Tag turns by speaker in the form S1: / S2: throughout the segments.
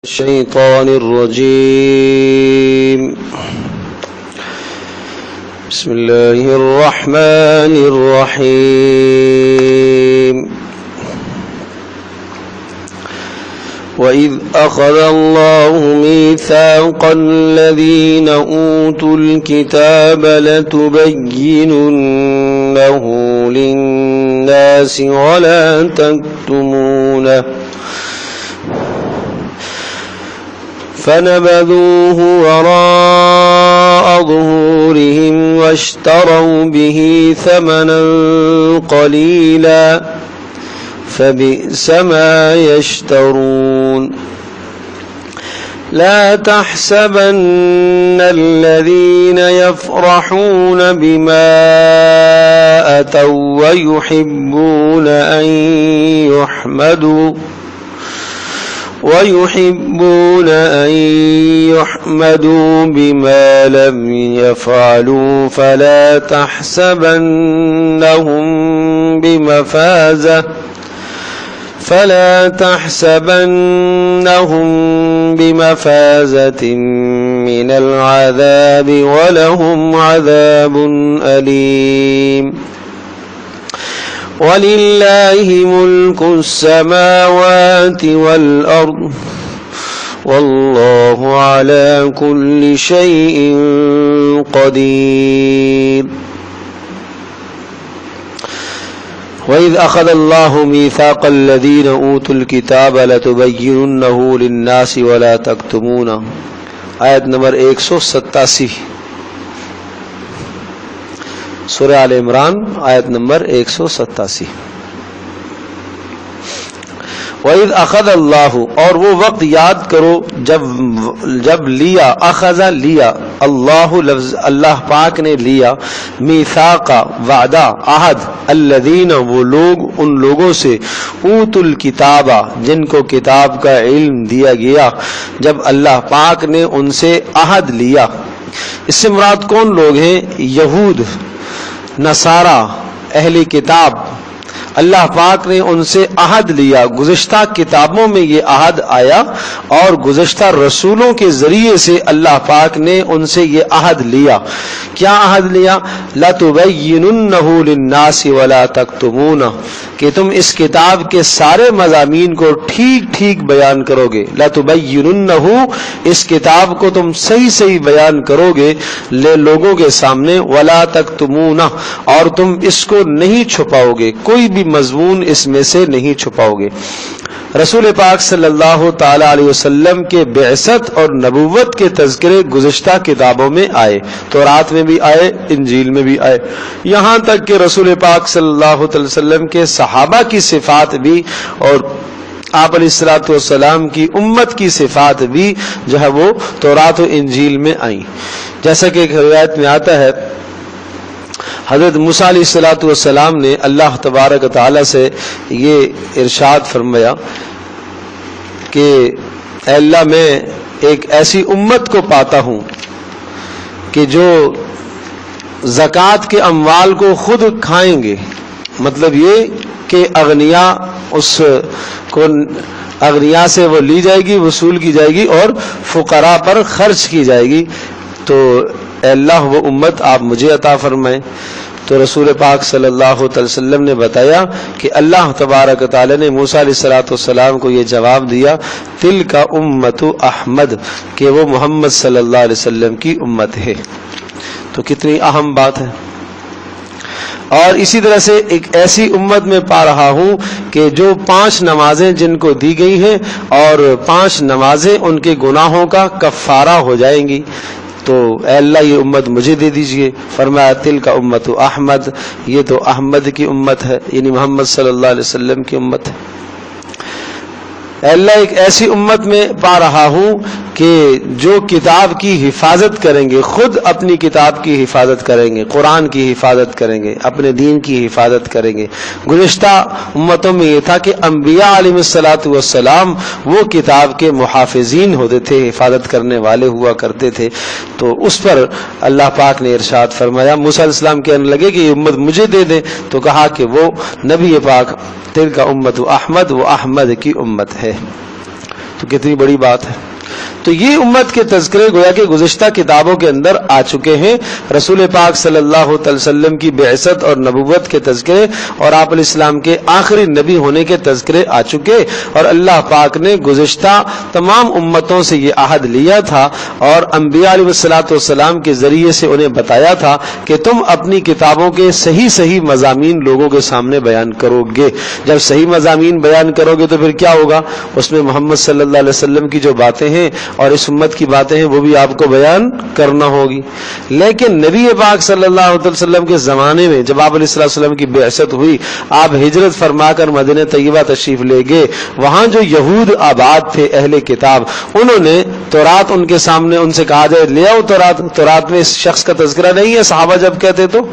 S1: الشيطان الرجيم. بسم الله الرحمن الرحيم. وإذ أخذ الله ميثاق الذين أوتوا الكتاب لتبيننه للناس ولا تكتمونه فنبذوه وراء ظهورهم واشتروا به ثمنا قليلا فبئس ما يشترون. لا تحسبن الذين يفرحون بما أتوا ويحبون أن يحمدوا بما لم يفعلوا فلا تحسبنهم بمفازة من العذاب ولهم عذاب أليم. ولله ملك السماوات والأرض والله على كل شيء قدير. وَإِذْ أَخَذَ اللَّهُ مِيثَاقَ الَّذِينَ أُوتُوا الْكِتَابَ لَتُبَيِّنُنَّهُ لِلنَّاسِ وَلَا تَكْتُمُونَهُ. آیت نمبر 187 سورہ آل عمران آیت نمبر 187. وَإِذْ أَخَذَ اللَّهُ، اور وہ وقت یاد کرو جب لیا، اخذ لیا، اللہ لفظ اللہ پاک نے لیا، میثاق وعدہ، عہد، الذین وہ لوگ، ان لوگوں سے، اوت الکتاب جن کو کتاب کا علم دیا گیا، جب اللہ پاک نے ان سے عہد لیا. اس سے مراد کون لوگ ہیں؟ یہود، نصارہ، اہل کتاب. اللہ پاک نے ان سے عہد لیا. گزشتہ کتابوں میں یہ عہد آیا اور گزشتہ رسولوں کے ذریعے سے اللہ پاک نے ان سے یہ عہد لیا. کیا عہد لیا؟ لَتُبَيِّنُنَّهُ لِلنَّاسِ وَلَا تَكْتُمُونَهُ، کہ تم اس کتاب کے سارے مضامین کو ٹھیک ٹھیک بیان کرو گے. لَتُبَيِّنُنَّهُ، اس کتاب کو تم صحیح بیان کرو گے لوگوں کے سامنے. وَلَا تَكْتُمُونَهُ، اور تم اس کو نہیں چھپاؤ گے، کوئی بھی مضمون اس میں سے نہیں چھپاؤ گے. رسول پاک صلی اللہ تعالی علیہ وسلم کے بعثت اور نبوت کے تذکرے گزشتہ کتابوں میں آئے، تورات میں بھی آئے، انجیل میں بھی آئے، یہاں تک کہ رسول پاک صلی اللہ علیہ وسلم کے صحابہ کی صفات بھی اور آپ علیہ الصلوۃ والسلام کی امت کی صفات بھی جو ہے وہ تورات و انجیل میں آئیں. جیسا کہ ایک روایت میں آتا ہے، حضرت موسیٰ علیہ الصلوۃ والسلام نے اللہ تبارک تعالیٰ سے یہ ارشاد فرمایا کہ اے اللہ، میں ایک ایسی امت کو پاتا ہوں کہ جو زکوٰۃ کے اموال کو خود کھائیں گے. مطلب یہ کہ اغنیا سے وہ لی جائے گی، وصول کی جائے گی اور فقراء پر خرچ کی جائے گی. تو اے اللہ وہ امت آپ مجھے عطا فرمائیں. تو رسول پاک صلی اللہ علیہ وسلم نے بتایا کہ اللہ تبارک تعالی نے موسیٰ علیہ الصلوۃ والسلام کو یہ جواب دیا، تلک امت احمد، کہ وہ محمد صلی اللہ علیہ وسلم کی امت ہے. تو کتنی اہم بات ہے. اور اسی طرح سے ایک ایسی امت میں پا رہا ہوں کہ جو 5 نمازیں جن کو دی گئی ہیں اور 5 نمازیں ان کے گناہوں کا کفارہ ہو جائیں گی. تو اے اللہ یہ امت مجھے دے دیجئے. فرمایا تلک امت احمد، یہ تو احمد کی امت ہے، یعنی محمد صلی اللہ علیہ وسلم کی امت ہے. اے اللہ ایک ایسی امت میں پا رہا ہوں کہ جو کتاب کی حفاظت کریں گے، خود اپنی کتاب کی حفاظت کریں گے، قرآن کی حفاظت کریں گے، اپنے دین کی حفاظت کریں گے. گزشتہ امتوں میں یہ تھا کہ انبیاء علیہ الصلوۃ والسلام وہ کتاب کے محافظین ہوتے تھے، حفاظت کرنے والے ہوا کرتے تھے. تو اس پر اللہ پاک نے ارشاد فرمایا، موسیٰ علیہ السلام کہنے لگے کہ یہ امت مجھے دے دیں، تو کہا کہ وہ نبی پاک تلک امت احمد، وہ احمد کی امت ہے. تو کتنی بڑی بات ہے. تو یہ امت کے تذکرے گویا کہ گزشتہ کتابوں کے اندر آ چکے ہیں. رسول پاک صلی اللہ علیہ وسلم کی بعثت اور نبوت کے تذکرے اور آپ علیہ السلام کے آخری نبی ہونے کے تذکرے آ چکے, اور اللہ پاک نے گزشتہ تمام امتوں سے یہ عہد لیا تھا اور انبیاء علیہ الصلوۃ والسلام کے ذریعے سے انہیں بتایا تھا کہ تم اپنی کتابوں کے صحیح مضامین لوگوں کے سامنے بیان کرو گے. جب صحیح مضامین بیان کرو گے تو پھر کیا ہوگا, اس میں محمد صلی اللہ علیہ وسلم کی جو باتیں ہیں اور اس امت کی باتیں ہیں وہ بھی آپ کو بیان کرنا ہوگی. لیکن نبی پاک صلی اللہ علیہ وسلم کے زمانے میں جب آپ علیہ السلام کی بعثت ہوئی, آپ ہجرت فرما کر مدینہ طیبہ تشریف لے گئے, وہاں جو یہود آباد تھے اہل کتاب, انہوں نے تورات ان کے سامنے, ان سے کہا جائے لے آؤ تورات میں اس شخص کا تذکرہ نہیں ہے. صحابہ جب کہتے تو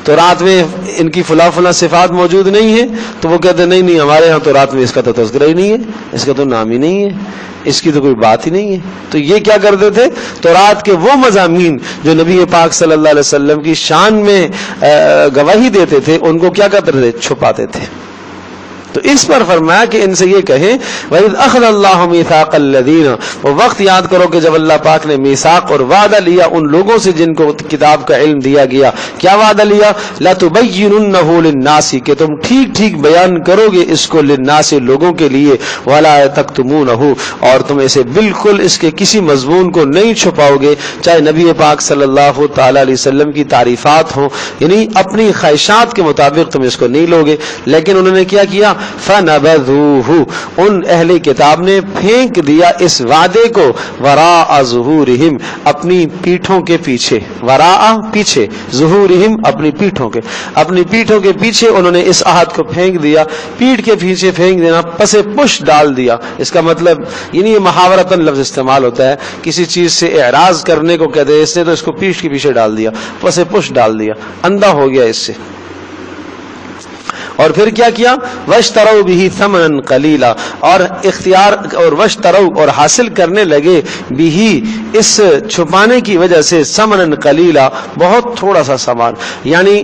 S1: تورات میں ان کی فلاں صفات موجود نہیں ہے, تو وہ کہتے نہیں ہمارے ہاں تورات میں اس کا تو تذکرہ ہی نہیں ہے, اس کا تو نام ہی نہیں ہے, اس کی تو کوئی بات ہی نہیں ہے. تو یہ کیا کرتے تھے, تورات کے وہ مضامین جو نبی پاک صلی اللہ علیہ وسلم کی شان میں گواہی دیتے تھے ان کو کیا کرتے تھے, چھپاتے تھے. تو اس پر فرمایا کہ ان سے یہ کہیں وَإِذْ أَخَذَ اللَّهُ مِيثَاقَ الَّذِينَ, وہ وقت یاد کرو کہ جب اللہ پاک نے میثاق اور وعدہ لیا ان لوگوں سے جن کو کتاب کا علم دیا گیا. کیا وعدہ لیا, لَتُبَيِّنُنَّهُ لِلنَّاسِ, کہ تم ٹھیک بیان کرو گے اس کو للناس, لوگوں کے لیے, وَلَا تَكْتُمُونَهُ, اور تم اسے بالکل اس کے کسی مضمون کو نہیں چھپاؤ گے, چاہے نبی پاک صلی اللہ تعالی علیہ وسلم کی تعریفات ہوں, یعنی اپنی خواہشات کے مطابق تم اس کو نہیں لوگے. لیکن انہوں نے کیا کیا, فَنَبَذُوهُ, ان اہل کتاب نے پھینک دیا اس وعدے کو, وَرَاءَ ظُهُورِهِمْ, اپنی پیٹھوں کے پیچھے, وراء پیچھے, ظُهُورِهِمْ اپنی پیٹھوں کے پیچھے انہوں نے اس عہد کو پھینک دیا. پیٹھ کے پیچھے پھینک دینا, پس پش ڈال دیا. اس کا مطلب یعنی یہ محاورتاً لفظ استعمال ہوتا ہے, کسی چیز سے اعراض کرنے کو کہتے ہیں, اس نے تو اس کو پیٹھ کے پیچھے ڈال دیا, پس پش ڈال دیا, اندھا ہو گیا اس سے. اور پھر کیا کیا, وَاشْتَرَوْا بِهِ ثَمَنًا قَلِيلًا, اور اختیار اور وَاشْتَرَوْا اور حاصل کرنے لگے بِهِ اس چھپانے کی وجہ سے ثَمَنًا قَلِيلًا, بہت تھوڑا سا سامان. یعنی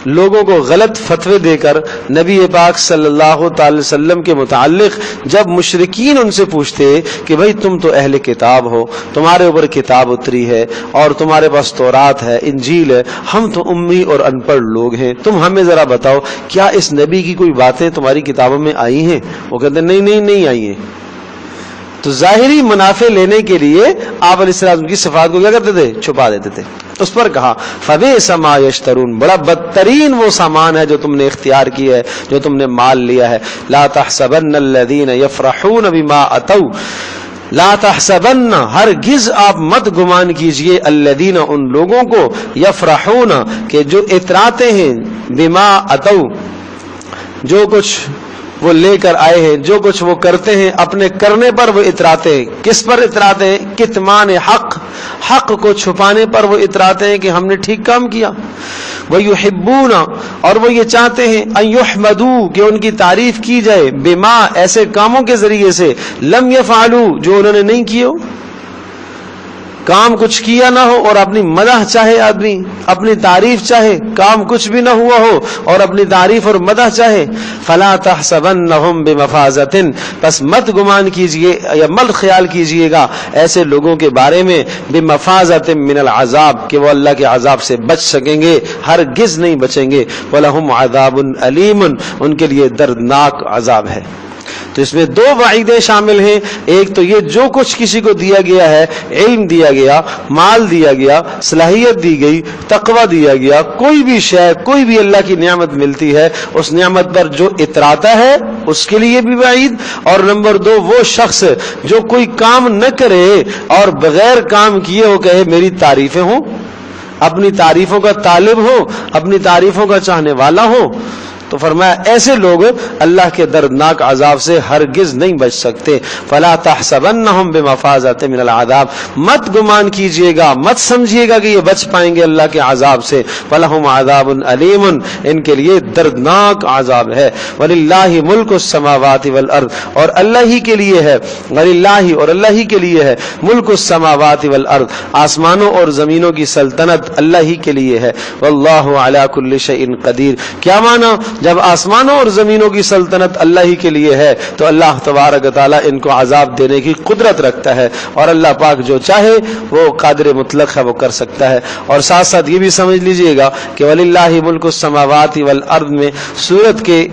S1: لوگوں کو غلط فتوے دے کر نبی پاک صلی اللہ تعالی وسلم کے متعلق جب مشرکین ان سے پوچھتے کہ بھئی تم تو اہل کتاب ہو, تمہارے اوپر کتاب اتری ہے اور تمہارے پاس تورات ہے, انجیل ہے, ہم تو امی اور ان پڑھ لوگ ہیں, تم ہمیں ذرا بتاؤ کیا اس نبی کی کوئی باتیں تمہاری کتابوں میں آئی ہیں؟ وہ کہتے ہیں نہیں آئی ہیں. تو ظاہری منافع لینے کے لیے آپ علیہ السلام کی صفات کو کیا کرتے تھے, چھپا دیتے تھے. اس پر کہا فَبِئْسَ مَا يَشْتَرُونَ, بڑا بدترین وہ سامان ہے جو تم نے اختیار کیا ہے, جو تم نے مال لیا ہے. لَا تَحْسَبَنَّ الَّذِينَ يَفْرَحُونَ بِمَا أَتَوْا, لا تحسبن, ہرگز آپ مت گمان کیجئے, الذین, ان لوگوں کو, یفرحون, کہ جو اتراتے ہیں, بما اتو, جو کچھ وہ لے کر آئے ہیں, جو کچھ وہ کرتے ہیں اپنے کرنے پر وہ اتراتے ہیں. کس پر اتراتے ہیں؟ کتمان حق کو چھپانے پر وہ اتراتے ہیں کہ ہم نے ٹھیک کام کیا. وَيُحِبُّونَ, اور وہ یہ چاہتے ہیں, أَن يُحْمَدُوا, کہ ان کی تعریف کی جائے, بما, ایسے کاموں کے ذریعے سے, لم يفعلوا, جو انہوں نے نہیں کیے. کام کچھ کیا نہ ہو اور اپنی مدح چاہے آدمی, اپنی تعریف چاہے, کام کچھ بھی نہ ہوا ہو اور اپنی تعریف اور مدح چاہے. فلا تحسبنہم بمفازۃ, پس مت گمان کیجئے یا مت خیال کیجئے گا ایسے لوگوں کے بارے میں, بمفازۃ من العذاب, کہ وہ اللہ کے عذاب سے بچ سکیں گے, ہرگز نہیں بچیں گے. ولہم عذاب علیم, ان کے لیے دردناک عذاب ہے. تو اس میں دو وعیدیں شامل ہیں. ایک تو یہ جو کچھ کسی کو دیا گیا ہے, علم دیا گیا, مال دیا گیا, صلاحیت دی گئی, تقوی دیا گیا, کوئی بھی شے, کوئی بھی اللہ کی نعمت ملتی ہے, اس نعمت پر جو اتراتا ہے اس کے لیے بھی وعید. اور نمبر دو, وہ شخص جو کوئی کام نہ کرے اور بغیر کام کیے وہ کہے میری تعریفیں ہوں, اپنی تعریفوں کا طالب ہو, اپنی تعریفوں کا چاہنے والا ہو, تو فرمایا ایسے لوگ اللہ کے دردناک عذاب سے ہرگز نہیں بچ سکتے. فلا تحسبنہم بمفازۃ من العذاب, مت گمان کیجئے گا, مت سمجھیے گا کہ یہ بچ پائیں گے اللہ کے عذاب سے. ولہم عذاب علیم, ان کے لیے دردناک عذاب ہے. وللہ ملک السماوات والارض, اور اللہ ہی کے لیے ہے, وللہ, اور اللہ ہی کے لیے ہے, ملک السماوات والارض, آسمانوں اور زمینوں کی سلطنت اللہ ہی کے لیے ہے. واللہ علی کل شیء قدیر, کیا معنی, جب آسمانوں اور زمینوں کی سلطنت اللہ ہی کے لیے ہے تو اللہ تبارک و تعالیٰ ان کو عذاب دینے کی قدرت رکھتا ہے، اور اللہ پاک جو چاہے وہ قادر مطلق ہے، وہ کر سکتا ہے۔ اور ساتھ ساتھ یہ بھی سمجھ لیجئے گا کہ وَلِلَّهِ مُلْكُ السَّمَاوَاتِ وَالْأَرْضِ میں سورت کے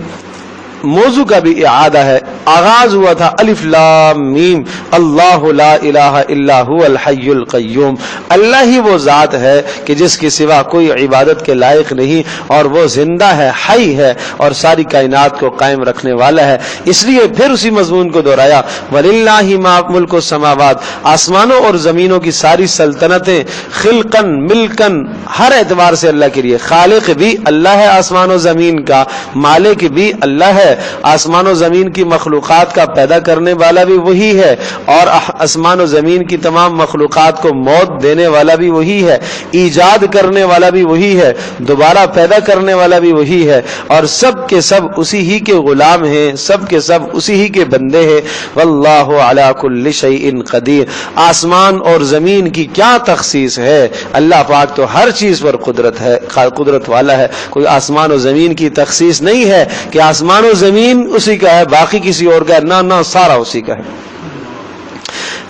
S1: موضوع کا بھی اعادہ ہے۔ آغاز ہوا تھا الف لام میم اللہ لا الہ الا هو الحی القیوم، اللہ ہی وہ ذات ہے کہ جس کے سوا کوئی عبادت کے لائق نہیں، اور وہ زندہ ہے، حی ہے، اور ساری کائنات کو قائم رکھنے والا ہے۔ اس لیے پھر اسی مضمون کو دہرایا، وَلِلَّهِ مَا مُلْكُ السَّمَاوَاتِ، آسمانوں اور زمینوں کی ساری سلطنتیں خلقن ملکن ہر اعتبار سے اللہ کے لیے، خالق بھی اللہ ہے آسمان و زمین کا، مالک بھی اللہ ہے، آسمان و زمین کی مخلوقات کا پیدا کرنے والا بھی وہی ہے، اور آسمان و زمین کی تمام مخلوقات کو موت دینے والا بھی وہی ہے، ایجاد کرنے والا بھی وہی ہے، دوبارہ پیدا کرنے والا بھی وہی ہے، اور سب کے سب اسی ہی کے غلام ہیں، سب کے سب اسی ہی کے بندے ہیں۔ واللہ علی کل شیء قدیر، آسمان اور زمین کی کیا تخصیص ہے، اللہ پاک تو ہر چیز پر قدرت والا ہے، کوئی آسمان و زمین کی تخصیص نہیں ہے کہ آسمان و زمین اسی کا ہے باقی کسی اور کا ہے، نہ سارا اسی کا ہے۔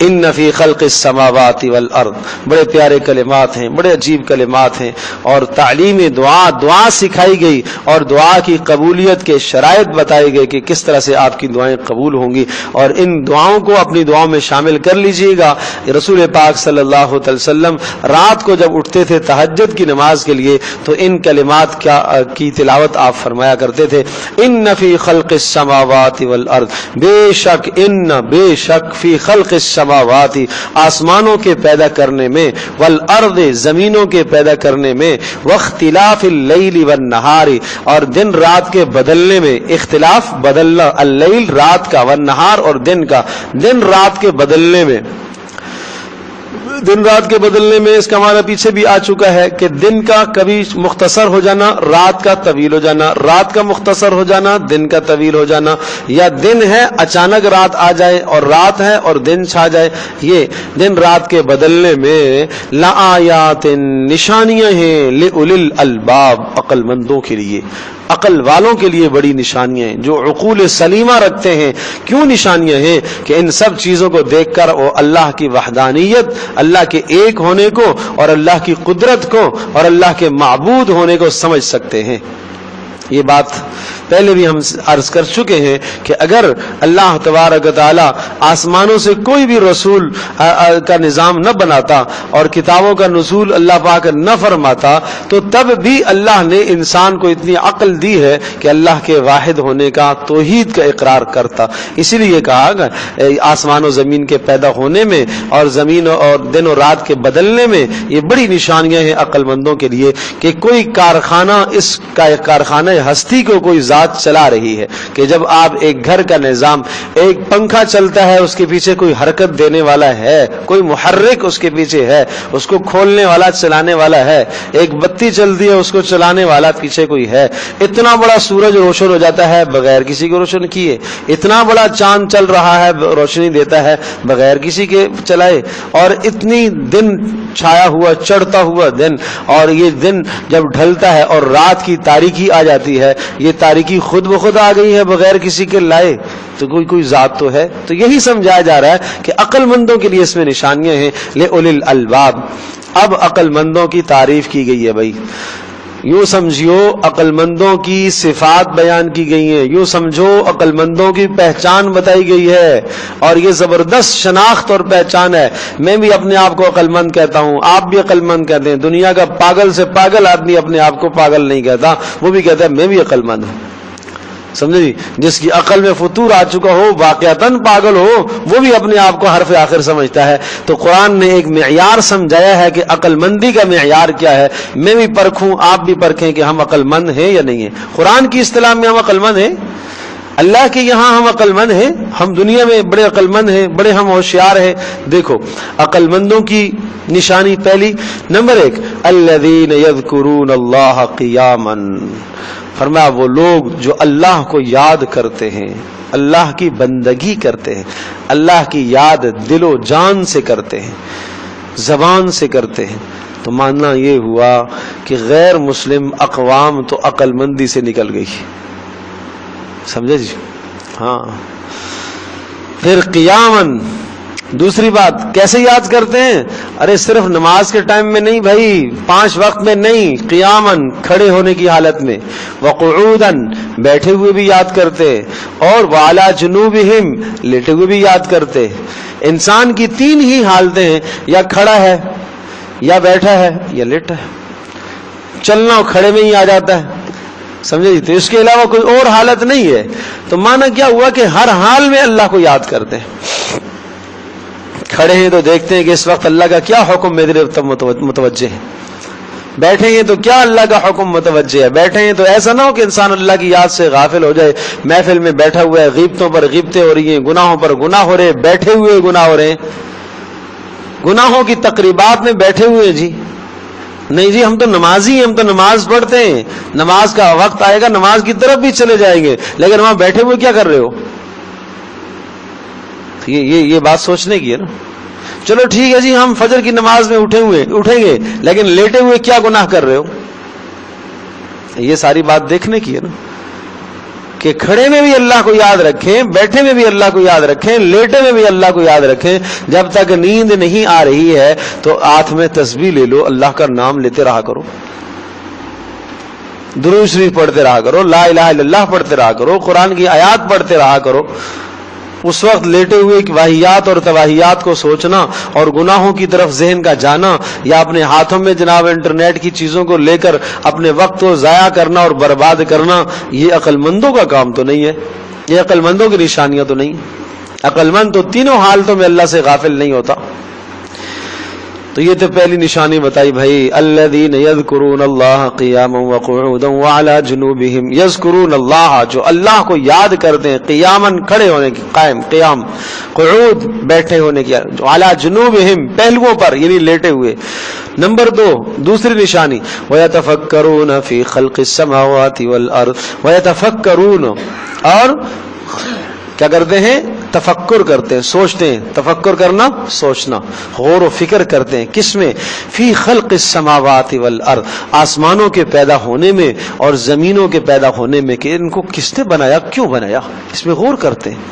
S1: ان فی خلق السماوات والارض، بڑے پیارے کلمات ہیں، بڑے عجیب کلمات ہیں، اور تعلیم دعا سکھائی گئی، اور دعا کی قبولیت کے شرائط بتائے گئے کہ کس طرح سے آپ کی دعائیں قبول ہوں گی، اور ان دعاؤں کو اپنی دعاؤں میں شامل کر لیجئے گا۔ رسول پاک صلی اللہ علیہ وسلم رات کو جب اٹھتے تھے تہجد کی نماز کے لیے تو ان کلمات کی تلاوت آپ فرمایا کرتے تھے، ان فی خلق السماوات والارض، بے شک فی خلق السماوات، آسمانوں کے پیدا کرنے میں، والارض، زمینوں کے پیدا کرنے میں، واختلاف اللیل والنہار، اور دن رات کے بدلنے میں، اختلاف بدلنا، اللیل رات کا، والنہار اور دن کا، دن رات کے بدلنے میں، دن رات کے بدلنے میں اس کا معنی پیچھے بھی آ چکا ہے کہ دن کا کبھی مختصر ہو جانا، رات کا طویل ہو جانا، رات کا مختصر ہو جانا، دن کا طویل ہو جانا، یا دن ہے اچانک رات آ جائے اور رات ہے اور دن چھا جائے، یہ دن رات کے بدلنے میں لآیات، نشانیاں ہیں، لأولی الالباب، عقل مندوں کے لیے، عقل والوں کے لیے بڑی نشانیاں ہیں، جو عقول سلیمہ رکھتے ہیں۔ کیوں نشانیاں ہیں؟ کہ ان سب چیزوں کو دیکھ کر وہ اللہ کی وحدانیت، اللہ کے ایک ہونے کو، اور اللہ کی قدرت کو، اور اللہ کے معبود ہونے کو سمجھ سکتے ہیں۔ یہ بات پہلے بھی ہم عرض کر چکے ہیں کہ اگر اللہ تبارک و تعالی آسمانوں سے کوئی بھی رسول کا نظام نہ بناتا اور کتابوں کا نزول اللہ پاک نہ فرماتا تو تب بھی اللہ نے انسان کو اتنی عقل دی ہے کہ اللہ کے واحد ہونے کا، توحید کا اقرار کرتا۔ اسی لیے کہا آسمان و زمین کے پیدا ہونے میں اور زمین اور دن و رات کے بدلنے میں یہ بڑی نشانیاں ہیں عقل مندوں کے لیے کہ کوئی کارخانہ، اس کا کارخانہ ہستی کو کوئی ذات چلا رہی ہے، کہ جب آپ ایک گھر کا نظام، ایک پنکھا چلتا ہے اس کے پیچھے کوئی حرکت دینے والا ہے، کوئی محرک اس کے پیچھے ہے، اس کو کھولنے والا، چلانے والا ہے، ایک بتی چلتی ہے اس کو چلانے والا پیچھے کوئی ہے۔ اتنا بڑا سورج روشن ہو جاتا ہے بغیر کسی کو روشن کیے، اتنا بڑا چاند چل رہا ہے روشنی دیتا ہے بغیر کسی کے چلائے، اور اتنی دن چھایا ہوا، چڑھتا ہوا دن، اور یہ دن جب ڈھلتا ہے اور رات کی تاریکی آ جاتی ہے، یہ تاریکی خود بخود آ گئی ہے بغیر کسی کے لائے، تو کوئی ذات تو ہے۔ تو یہی سمجھایا جا رہا ہے کہ عقل مندوں کے لیے اس میں نشانیاں ہیں، لِأُولِي الْأَلْبَابِ۔ اب عقل مندوں کی تعریف کی گئی ہے بھائی، یوں سمجھو عقل مندوں کی صفات بیان کی گئی ہیں، یوں سمجھو عقل مندوں کی پہچان بتائی گئی ہے، اور یہ زبردست شناخت اور پہچان ہے۔ میں بھی اپنے آپ کو عقل مند کہتا ہوں، آپ بھی عقل مند کہتے ہیں، دنیا کا پاگل سے پاگل آدمی اپنے آپ کو پاگل نہیں کہتا، وہ بھی کہتا ہے میں بھی عقل مند ہوں، سمجھے جی؟ جس کی عقل میں فطور آ چکا ہو، واقعتاً پاگل ہو، وہ بھی اپنے آپ کو حرف آخر سمجھتا ہے۔ تو قرآن نے ایک معیار سمجھایا ہے کہ عقل مندی کا معیار کیا ہے۔ میں بھی پرکھوں، آپ بھی پرکھیں کہ ہم عقل مند ہیں یا نہیں ہیں۔ قرآن کی اصطلاح میں ہم عقل مند ہیں، اللہ کے یہاں ہم عقل مند ہیں، ہم دنیا میں بڑے عقل مند ہیں، بڑے ہم ہوشیار ہیں۔ دیکھو عقل مندوں کی نشانی پہلی نمبر 1، الذین یذکرون اللہ قیاما، فرمایا وہ لوگ جو اللہ کو یاد کرتے ہیں، اللہ کی بندگی کرتے ہیں، اللہ کی یاد دل و جان سے کرتے ہیں، زبان سے کرتے ہیں۔ تو ماننا یہ ہوا کہ غیر مسلم اقوام تو عقل مندی سے نکل گئی، سمجھے جی؟ ہاں. پھر قیامن، دوسری بات کیسے یاد کرتے ہیں؟ ارے صرف نماز کے ٹائم میں نہیں بھائی، 5 وقت میں نہیں، قیامن کھڑے ہونے کی حالت میں، وقعودن بیٹھے ہوئے بھی یاد کرتے، اور وعلی جنوبہم لیٹے ہوئے بھی یاد کرتے. انسان کی 3 ہی حالتیں ہیں، یا کھڑا ہے یا بیٹھا ہے یا لیٹا ہے. چلنا کھڑے میں ہی آ جاتا ہے، سمجھے جی؟ تو اس کے علاوہ کوئی اور حالت نہیں ہے. تو معنی کیا ہوا کہ ہر حال میں اللہ کو یاد کرتے ہیں. کھڑے ہیں تو دیکھتے ہیں کہ اس وقت اللہ کا کیا حکم میرے متوجہ ہے، بیٹھے ہیں تو کیا اللہ کا حکم متوجہ ہے. بیٹھے ہیں تو ایسا نہ ہو کہ انسان اللہ کی یاد سے غافل ہو جائے. محفل میں بیٹھا ہوا ہے، غیبتوں پر غیبتیں ہو رہی ہیں، گناہوں پر گناہ ہو رہے ہیں، بیٹھے ہوئے گناہ ہو رہے ہیں، گناہوں کی تقریبات میں بیٹھے ہوئے. جی نہیں جی، ہم تو نمازی ہیں، ہم تو نماز پڑھتے ہیں، نماز کا وقت آئے گا نماز کی طرف بھی چلے جائیں گے، لیکن وہاں بیٹھے ہوئے کیا کر رہے ہو؟ یہ بات سوچنے کی ہے نا. چلو ٹھیک ہے جی، ہم فجر کی نماز میں اٹھیں گے، لیکن لیٹے ہوئے کیا گناہ کر رہے ہو؟ یہ ساری بات دیکھنے کی ہے نا، کہ کھڑے میں بھی اللہ کو یاد رکھیں، بیٹھے میں بھی اللہ کو یاد رکھیں، لیٹے میں بھی اللہ کو یاد رکھیں. جب تک نیند نہیں آ رہی ہے تو ہاتھ میں تسبیح لے لو، اللہ کا نام لیتے رہا کرو، درود شریف پڑھتے رہا کرو، لا الہ الا اللہ پڑھتے رہا کرو، قرآن کی آیات پڑھتے رہا کرو. اس وقت لیٹے ہوئے واہیات اور تواہیات کو سوچنا اور گناہوں کی طرف ذہن کا جانا، یا اپنے ہاتھوں میں جناب انٹرنیٹ کی چیزوں کو لے کر اپنے وقت کو ضائع کرنا اور برباد کرنا، یہ عقل مندوں کا کام تو نہیں ہے، یہ عقل مندوں کی نشانیاں تو نہیں. عقل مند تو تینوں حالتوں میں اللہ سے غافل نہیں ہوتا. تو یہ تو پہلی نشانی بتائی بھائی، الذین یذکرون اللہ قیاما وقعودا وعلی جنوبہم. یذکرون اللہ، جو اللہ کو یاد کرتے ہیں، قیاماً کھڑے ہونے کی، قائم قیام، قعود بیٹھے ہونے کی، وعلی جنوبہم پہلوؤں پر یعنی لیٹے ہوئے. نمبر 2 دوسری نشانی، ویتفکرون فی خلق السماوات والارض. ویتفکرون، اور کیا کرتے ہیں؟ تفکر کرتے ہیں، سوچتے ہیں. تفکر کرنا سوچنا، غور و فکر کرتے ہیں. کس میں؟ فی خلق السماوات والارض، آسمانوں کے پیدا ہونے میں اور زمینوں کے پیدا ہونے میں، کہ ان کو کس نے بنایا، کیوں بنایا، اس میں غور کرتے ہیں.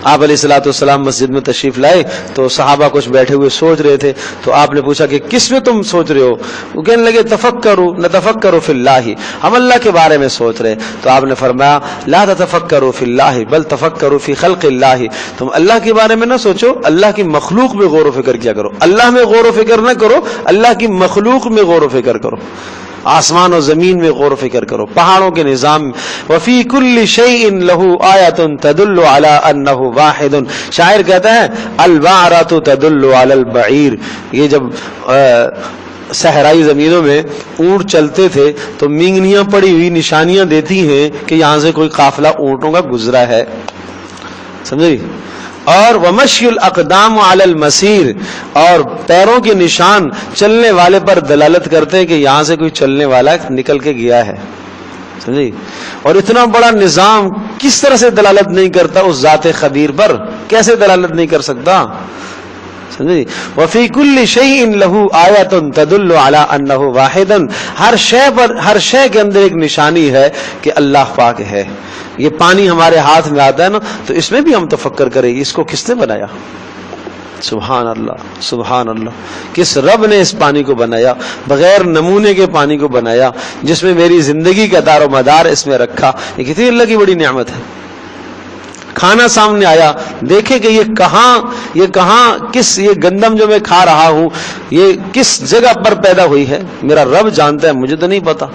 S1: آپ علیہ الصلوۃ والسلام مسجد میں تشریف لائے تو صحابہ کچھ بیٹھے ہوئے سوچ رہے تھے، تو آپ نے پوچھا کہ کس میں تم سوچ رہے ہو؟ وہ کہنے لگے تفکروا نتفکر فی اللہ، ہم اللہ کے بارے میں سوچ رہے. تو آپ نے فرمایا لا تتفکروا فی اللہ بل تفکروا فی خلق اللہ، تم اللہ کے بارے میں نہ سوچو، اللہ کی مخلوق میں غور و فکر کیا کرو. اللہ میں غور و فکر نہ کرو، اللہ کی مخلوق میں غور و فکر کرو، آسمان و زمین میں غور و فکر کرو، پہاڑوں کے نظام. وفی کل شیء لہ آیۃ تدل علی انہ واحد. شاعر کہتا ہے البعرۃ تدل علی البعیر. یہ جب صحرائی زمینوں میں اونٹ چلتے تھے تو مینگنیاں پڑی ہوئی نشانیاں دیتی ہیں کہ یہاں سے کوئی قافلہ اونٹوں کا گزرا ہے، سمجھے؟ اور ومشی الاقدام علی المسیر، اور پیروں کے نشان چلنے والے پر دلالت کرتے ہیں کہ یہاں سے کوئی چلنے والا نکل کے گیا ہے، سمجھے؟ اور اتنا بڑا نظام کس طرح سے دلالت نہیں کرتا اس ذات خبیر پر؟ کیسے دلالت نہیں کر سکتا؟ سمجھے؟ وفی کل شیء لہ آیۃ تدل علی انہ واحد، ہر شے پر، ہر شے کے اندر ایک نشانی ہے کہ اللہ پاک ہے. یہ پانی ہمارے ہاتھ میں آتا ہے نا، تو اس میں بھی ہم تفکر کریں اس کو کس نے بنایا. سبحان اللہ سبحان اللہ، کس رب نے اس پانی کو بنایا، بغیر نمونے کے پانی کو بنایا، جس میں میری زندگی کا دار و مدار اس میں رکھا. یہ کتنی اللہ کی بڑی نعمت ہے. کھانا سامنے آیا، دیکھیں کہ یہ کہاں کس، یہ گندم جو میں کھا رہا ہوں یہ کس جگہ پر پیدا ہوئی ہے، میرا رب جانتا ہے، مجھے تو نہیں پتا.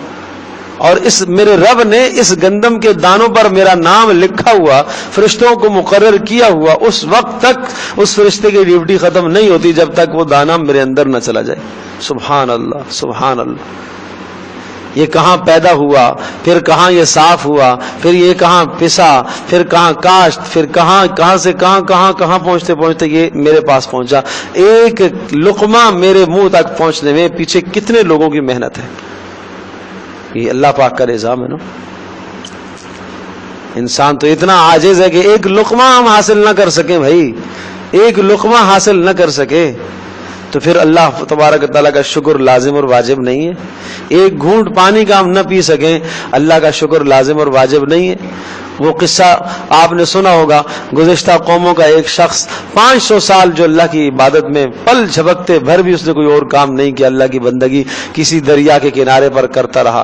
S1: اور اس میرے رب نے اس گندم کے دانوں پر میرا نام لکھا ہوا، فرشتوں کو مقرر کیا ہوا، اس وقت تک اس فرشتے کی ڈیوٹی ختم نہیں ہوتی جب تک وہ دانہ میرے اندر نہ چلا جائے. سبحان اللہ سبحان اللہ. یہ کہاں پیدا ہوا، پھر کہاں یہ صاف ہوا، پھر یہ کہاں پسا، پھر کہاں کاشت، پھر کہاں سے کہاں پہنچتے یہ میرے پاس پہنچا. ایک لقمہ میرے منہ تک پہنچنے میں پیچھے کتنے لوگوں کی محنت ہے. یہ اللہ پاک کا نظام ہے نا. انسان تو اتنا عاجز ہے کہ ایک لقمہ ہم حاصل نہ کر سکیں بھائی، ایک لقمہ حاصل نہ کر سکے. تو پھر اللہ تبارک تعالیٰ کا شکر لازم اور واجب نہیں ہے؟ ایک گھونٹ پانی کا ہم نہ پی سکیں، اللہ کا شکر لازم اور واجب نہیں ہے؟ وہ قصہ آپ نے سنا ہوگا، گزشتہ قوموں کا ایک شخص 500 سال جو اللہ کی عبادت میں پل جھپکتے بھر بھی اس نے کوئی اور کام نہیں کیا، اللہ کی بندگی کسی دریا کے کنارے پر کرتا رہا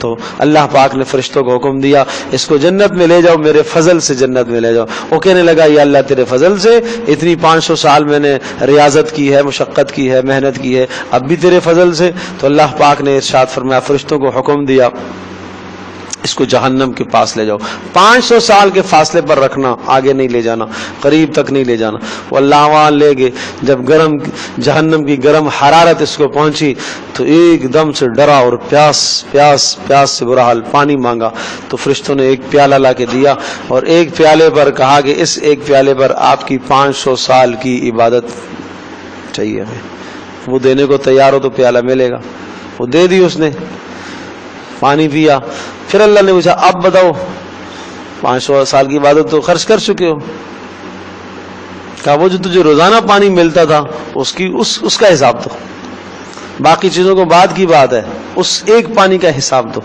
S1: تو اللہ پاک نے فرشتوں کو حکم دیا اس کو جنت میں لے جاؤ، میرے فضل سے جنت میں لے جاؤ۔ وہ کہنے لگا یا اللہ تیرے فضل سے، اتنی 500 سال میں نے ریاضت کی ہے، مشقت کی ہے، محنت کی ہے، اب بھی تیرے فضل سے۔ تو اللہ پاک نے ارشاد فرمایا، فرشتوں کو حکم دیا اس کو جہنم کے پاس لے جاؤ، 500 سال کے فاصلے پر رکھنا، آگے نہیں لے جانا، قریب تک نہیں لے جانا۔ وہ اللہ وہاں لے گئے، جب جہنم کی گرم حرارت اس کو پہنچی تو ایک دم سے ڈرا اور پیاس سے برا حال، پانی مانگا تو فرشتوں نے ایک پیالہ لا کے دیا اور ایک پیالے پر کہا کہ اس ایک پیالے پر آپ کی 500 سال کی عبادت چاہیے ہمیں۔ وہ دینے کو تیار ہو تو پیالہ ملے گا، وہ دے دی، اس نے پانی پیا۔ پھر اللہ نے پوچھا اب بتاؤ 500 سال کی عبادت تو خرچ کر چکے ہو؟ کہا وہ جو تجھے روزانہ پانی ملتا تھا اس کا حساب دو، باقی چیزوں کو بعد کی بات ہے، اس ایک پانی کا حساب دو۔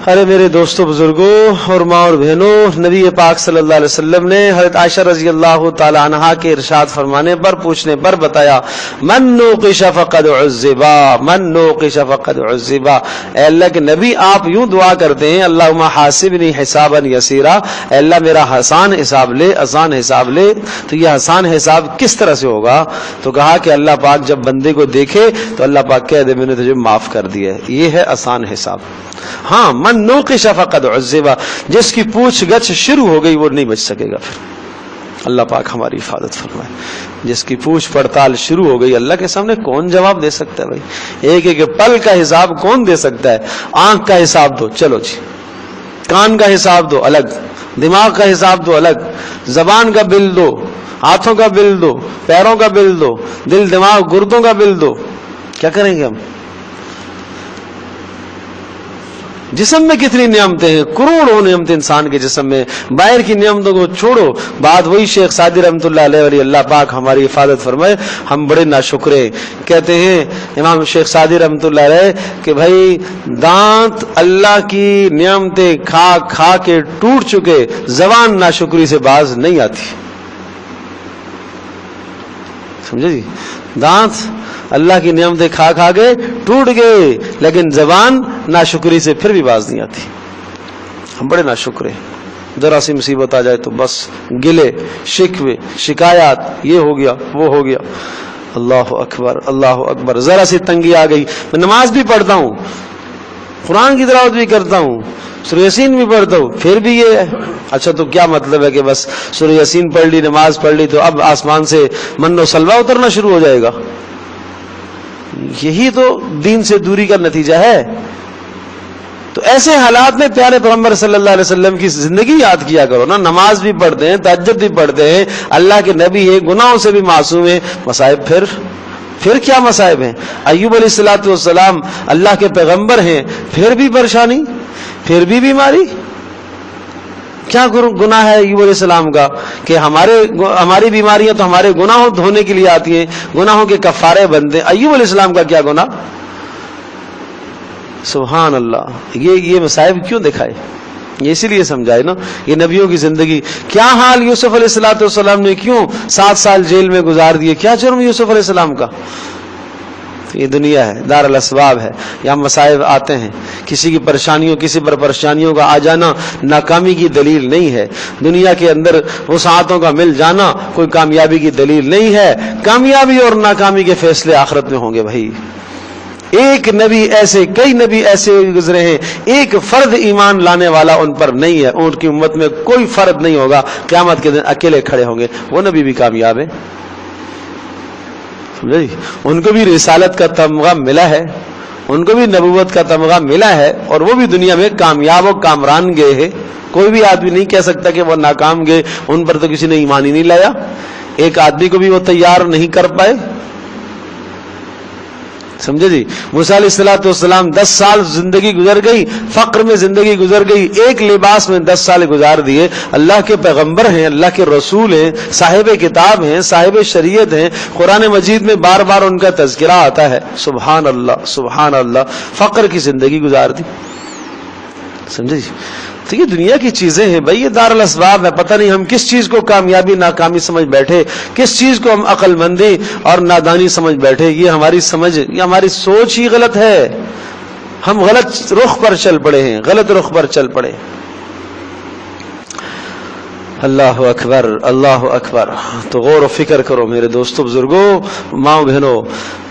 S1: ارے میرے دوستوں، بزرگوں اور ماں اور بہنوں، نبی پاک صلی اللہ علیہ وسلم نے حضرت عائشہ رضی اللہ تعالی عنہا کے ارشاد فرمانے پر، پوچھنے پر بتایا من نوقش فقد عذبا، من نوقش فقد عذبا۔ اے اللہ کے نبی، آپ یوں دعا کرتے ہیں اللہم حاسبنی حسابا یسیرا، اے اللہ میرا آسان حساب لے۔ تو یہ آسان حساب کس طرح سے ہوگا؟ تو کہا کہ اللہ پاک جب بندے کو دیکھے تو اللہ پاک کہہ دے میں نے تجھے معاف کر دیا ہے، یہ ہے آسان حساب۔ ہاں من نوقش فقد عذبا، جس کی پوچھ گچھ شروع ہو گئی وہ نہیں بچ سکے گا پھر۔ اللہ پاک ہماری حفاظت فرمائے۔ جس کی پوچھ پڑتال شروع ہو گئی، اللہ کے سامنے کون جواب دے سکتا ہے بھائی؟ ایک پل کا حساب کون دے سکتا ہے؟ آنکھ کا حساب دو، چلو جی، کان کا حساب دو الگ، دماغ کا حساب دو الگ، زبان کا بل دو، ہاتھوں کا بل دو، پیروں کا بل دو، دل دماغ گردوں کا بل دو، کیا کریں گے ہم؟ جسم میں کتنی نعمتیں ہیں، کروڑوں نعمتیں انسان کے جسم میں، باہر کی نعمتوں کو چھوڑو۔ بات وہی شیخ سعدی رحمۃ اللہ علیہ ولی اللہ پاک ہماری حفاظت فرمائے، ہم بڑے ناشکرے کہتے ہیں امام شیخ سعدی رحمۃ اللہ علیہ کہ بھائی دانت اللہ کی نعمتیں کھا کھا کے ٹوٹ چکے، زبان ناشکری سے باز نہیں آتی۔ سمجھے جی؟ دانت اللہ کی نعمتیں کھا کھا کے ٹوٹ گئے، لیکن زبان ناشکری سے پھر بھی باز نہیں آتی۔ ہم بڑے ناشکرے، ذرا سی مصیبت آ جائے تو بس گلے شکوے شکایات، یہ ہو گیا وہ ہو گیا۔ اللہ اکبر اللہ اکبر، ذرا سی تنگی آ گئی، میں نماز بھی پڑھتا ہوں، قرآن کی تلاوت بھی کرتا ہوں، سورہ یاسین بھی پڑھتا ہوں، پھر بھی یہ ہے۔ اچھا تو کیا مطلب ہے کہ بس سورہ یاسین پڑھ لی، نماز پڑھ لی تو اب آسمان سے من و سلوہ اترنا شروع ہو جائے گا؟ یہی تو دین سے دوری کا نتیجہ ہے۔ تو ایسے حالات میں پیارے پیغمبر صلی اللہ علیہ وسلم کی زندگی یاد کیا کرو نا۔ نماز بھی پڑھتے ہیں، تہجد بھی پڑھتے ہیں، اللہ کے نبی ہیں، گناہوں سے بھی معصوم ہیں، مصائب پھر کیا مصائب ہیں؟ ایوب علیہ الصلوۃ والسلام اللہ کے پیغمبر ہیں، پھر بھی پریشانی، پھر بھی بیماری۔ کیا گناہ ہے ایوب علیہ السلام کا کہ ہماری بیماریاں تو ہمارے گناہوں دھونے کے لیے آتی ہیں، گناہوں کے کفارے بنتے ہیں، ایوب علیہ السلام کا کیا گناہ؟ سبحان اللہ۔ یہ مصائب کیوں دکھائے؟ یہ اسی لیے سمجھائے نا، یہ نبیوں کی زندگی۔ کیا حال یوسف علیہ الصلوۃ والسلام نے کیوں 7 سال جیل میں گزار دیے؟ کیا جرم یوسف علیہ السلام کا؟ یہ دنیا ہے، دار الاسباب ہے، یہاں مصائب آتے ہیں۔ کسی کی پریشانیوں، کسی پر پریشانیوں کا آ جانا ناکامی کی دلیل نہیں ہے۔ دنیا کے اندر وسعتوں کا مل جانا کوئی کامیابی کی دلیل نہیں ہے۔ کامیابی اور ناکامی کے فیصلے آخرت میں ہوں گے بھائی۔ ایک نبی ایسے، کئی نبی ایسے گزرے ہیں، ایک فرد ایمان لانے والا ان پر نہیں ہے۔ اونٹ کی امت میں کوئی فرد نہیں ہوگا، قیامت کے دن اکیلے کھڑے ہوں گے، وہ نبی بھی کامیاب ہے۔ ان کو بھی رسالت کا تمغہ ملا ہے، ان کو بھی نبوت کا تمغہ ملا ہے، اور وہ بھی دنیا میں کامیاب و کامران گئے ہیں۔ کوئی بھی آدمی نہیں کہہ سکتا کہ وہ ناکام گئے، ان پر تو کسی نے ایمان ہی نہیں لایا۔ ایک آدمی کو بھی وہ تیار نہیں کر پائے۔ سمجھے جی. موسیٰ علیہ الصلوۃ والسلام 10 سال زندگی گزر گئی, فقر میں زندگی گزر گئی, ایک لباس میں 10 سال گزار دیے. اللہ کے پیغمبر ہیں, اللہ کے رسول ہیں, صاحب کتاب ہیں, صاحب شریعت ہیں, قرآن مجید میں بار بار ان کا تذکرہ آتا ہے. سبحان اللہ سبحان اللہ, فقر کی زندگی گزار دی. سمجھے جی. تو یہ دنیا کی چیزیں ہیں بھائی, یہ دار الاسباب ہے. پتہ نہیں ہم کس چیز کو کامیابی ناکامی سمجھ بیٹھے, کس چیز کو ہم عقل مندی اور نادانی سمجھ بیٹھے. یہ ہماری سمجھ, یہ ہماری سوچ ہی غلط ہے. ہم غلط رخ پر چل پڑے ہیں, غلط رخ پر چل پڑے. اللہ اکبر اللہ اکبر. تو غور و فکر کرو میرے دوستو بزرگوں ماں بہنوں.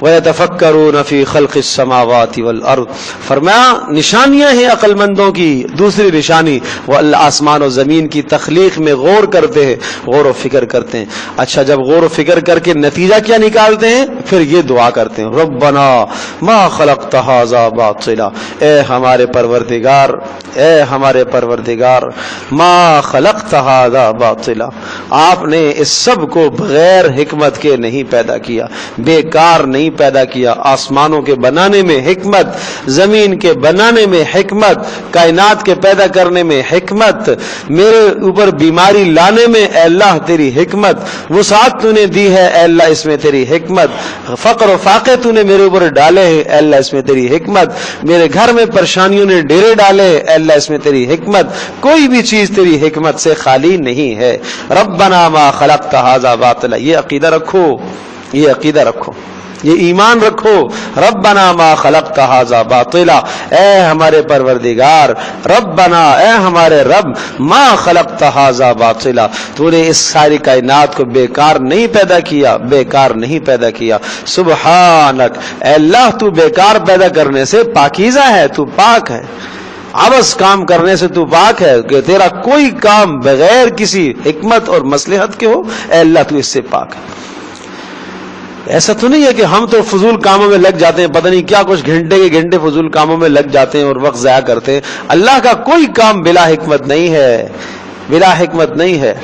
S1: وَيَتَفَكَّرُونَ فِي خَلْقِ السَّمَاوَاتِ وَالْأَرْضِ, فرمایا نشانیاں ہیں عقل مندوں کی. دوسری نشانی وہ اللہ آسمان و زمین کی تخلیق میں غور کرتے ہیں, غور و فکر کرتے ہیں. اچھا جب غور و فکر کر کے نتیجہ کیا نکالتے ہیں, پھر یہ دعا کرتے ہیں ربنا ما خلقت هذا باطلا, اے ہمارے پروردگار, اے ہمارے پروردگار, ما خلقت هذا باطلا, آپ نے اس سب کو بغیر حکمت کے نہیں پیدا کیا, بیکار نہیں پیدا کیا. آسمانوں کے بنانے میں حکمت, زمین کے بنانے میں حکمت, کائنات کے پیدا کرنے میں حکمت, میرے اوپر بیماری لانے میں اے اللہ تیری حکمت, وسعت تو نے دی ہے اے اللہ اس میں تیری حکمت, فقر و فاقے تو نے میرے اوپر ڈالے ہیں اے اللہ اس میں تیری حکمت, میرے گھر میں پریشانیوں نے ڈیرے ڈالے اے اللہ اس میں تیری حکمت. کوئی بھی چیز تیری حکمت سے خالی نہیں ہے. ربنا ما خلقت هذا باطلا, یہ عقیدہ رکھو, یہ عقیدہ رکھو, یہ ایمان رکھو. ربنا ما خلقت هذا باطلا, اے ہمارے پروردگار, ربنا اے ہمارے رب, ما خلقت هذا باطلا, تو نے اس ساری کائنات کو بیکار نہیں پیدا کیا, بیکار نہیں پیدا کیا. سبحانک, اے اللہ تو بیکار پیدا کرنے سے پاکیزہ ہے, تو پاک ہے. عبث کام کرنے سے تو پاک ہے کہ تیرا کوئی کام بغیر کسی حکمت اور مصلحت کے ہو, اے اللہ تو اس سے پاک ہے. ایسا تو نہیں ہے کہ ہم تو فضول کاموں میں لگ جاتے ہیں, پتہ نہیں کیا کچھ گھنٹے کے گھنٹے فضول کاموں میں لگ جاتے ہیں اور وقت ضائع کرتے ہیں. اللہ کا کوئی کام بلا حکمت نہیں ہے, بلا حکمت نہیں ہے.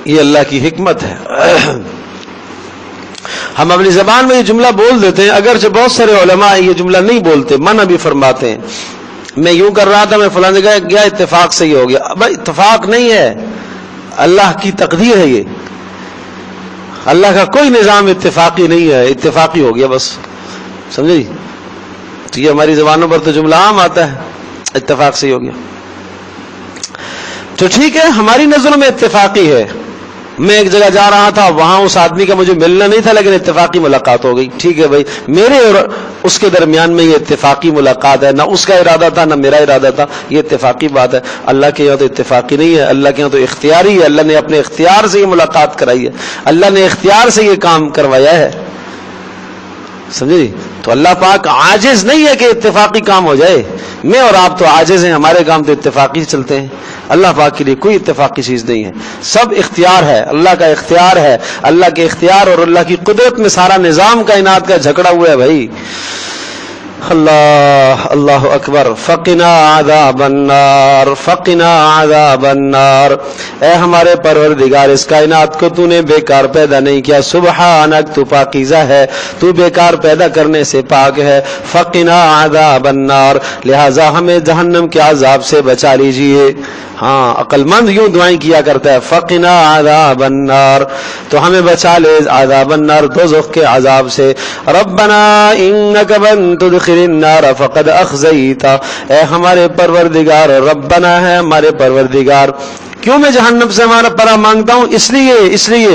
S1: یہ اللہ کی حکمت ہے. ہم اپنی زبان میں یہ جملہ بول دیتے ہیں, اگرچہ بہت سارے علماء یہ جملہ نہیں بولتے, منع بھی فرماتے ہیں. میں یوں کر رہا تھا, میں فلاں جگہ گیا, اتفاق سے ہی ہو گیا. بھائی اتفاق نہیں ہے, اللہ کی تقدیر ہے. یہ اللہ کا کوئی نظام اتفاقی نہیں ہے, اتفاقی ہو گیا بس. سمجھے جی. تو یہ ہماری زبانوں پر تو جملہ عام آتا ہے, اتفاق سے ہی ہو گیا. تو ٹھیک ہے, ہماری نظروں میں اتفاقی ہے. میں ایک جگہ جا رہا تھا, وہاں اس آدمی کا مجھے ملنا نہیں تھا, لیکن اتفاقی ملاقات ہو گئی. ٹھیک ہے بھائی, میرے اور اس کے درمیان میں یہ اتفاقی ملاقات ہے, نہ اس کا ارادہ تھا نہ میرا ارادہ تھا, یہ اتفاقی بات ہے. اللہ کے یہاں تو اتفاقی نہیں ہے, اللہ کے یہاں تو اختیاری ہے. اللہ نے اپنے اختیار سے یہ ملاقات کرائی ہے, اللہ نے اختیار سے یہ کام کروایا ہے. سمجھے جی. تو اللہ پاک عاجز نہیں ہے کہ اتفاقی کام ہو جائے. میں اور آپ تو عاجز ہیں, ہمارے کام تو اتفاقی چلتے ہیں. اللہ پاک کے لیے کوئی اتفاقی چیز نہیں ہے, سب اختیار ہے, اللہ کا اختیار ہے. اللہ کے اختیار اور اللہ کی قدرت میں سارا نظام کائنات کا جھگڑا ہوا ہے بھائی. اللہ اللہ اکبر. فقنا عذاب النار, فقنا عذاب النار, اے ہمارے پروردگار اس کائنات کو تو نے بیکار پیدا نہیں کیا. سبحانک, تو پاکیزہ ہے, تو بیکار پیدا کرنے سے پاک ہے. فقنا عذاب النار, لہذا ہمیں جہنم کے عذاب سے بچا لیجئے. ہاں, عقل مند یوں دعائیں کیا کرتا ہے, فقنا عذاب النار, تو ہمیں بچا لے عذاب النار, دوزخ کے عذاب سے. ربنا انک من تدخل النار فقد اخزیتا, اے ہمارے پروردگار, ربنا ہے ہمارے پروردگار. کیوں میں جہنم سے ہمارا پناہ مانگتا ہوں؟ اس لیے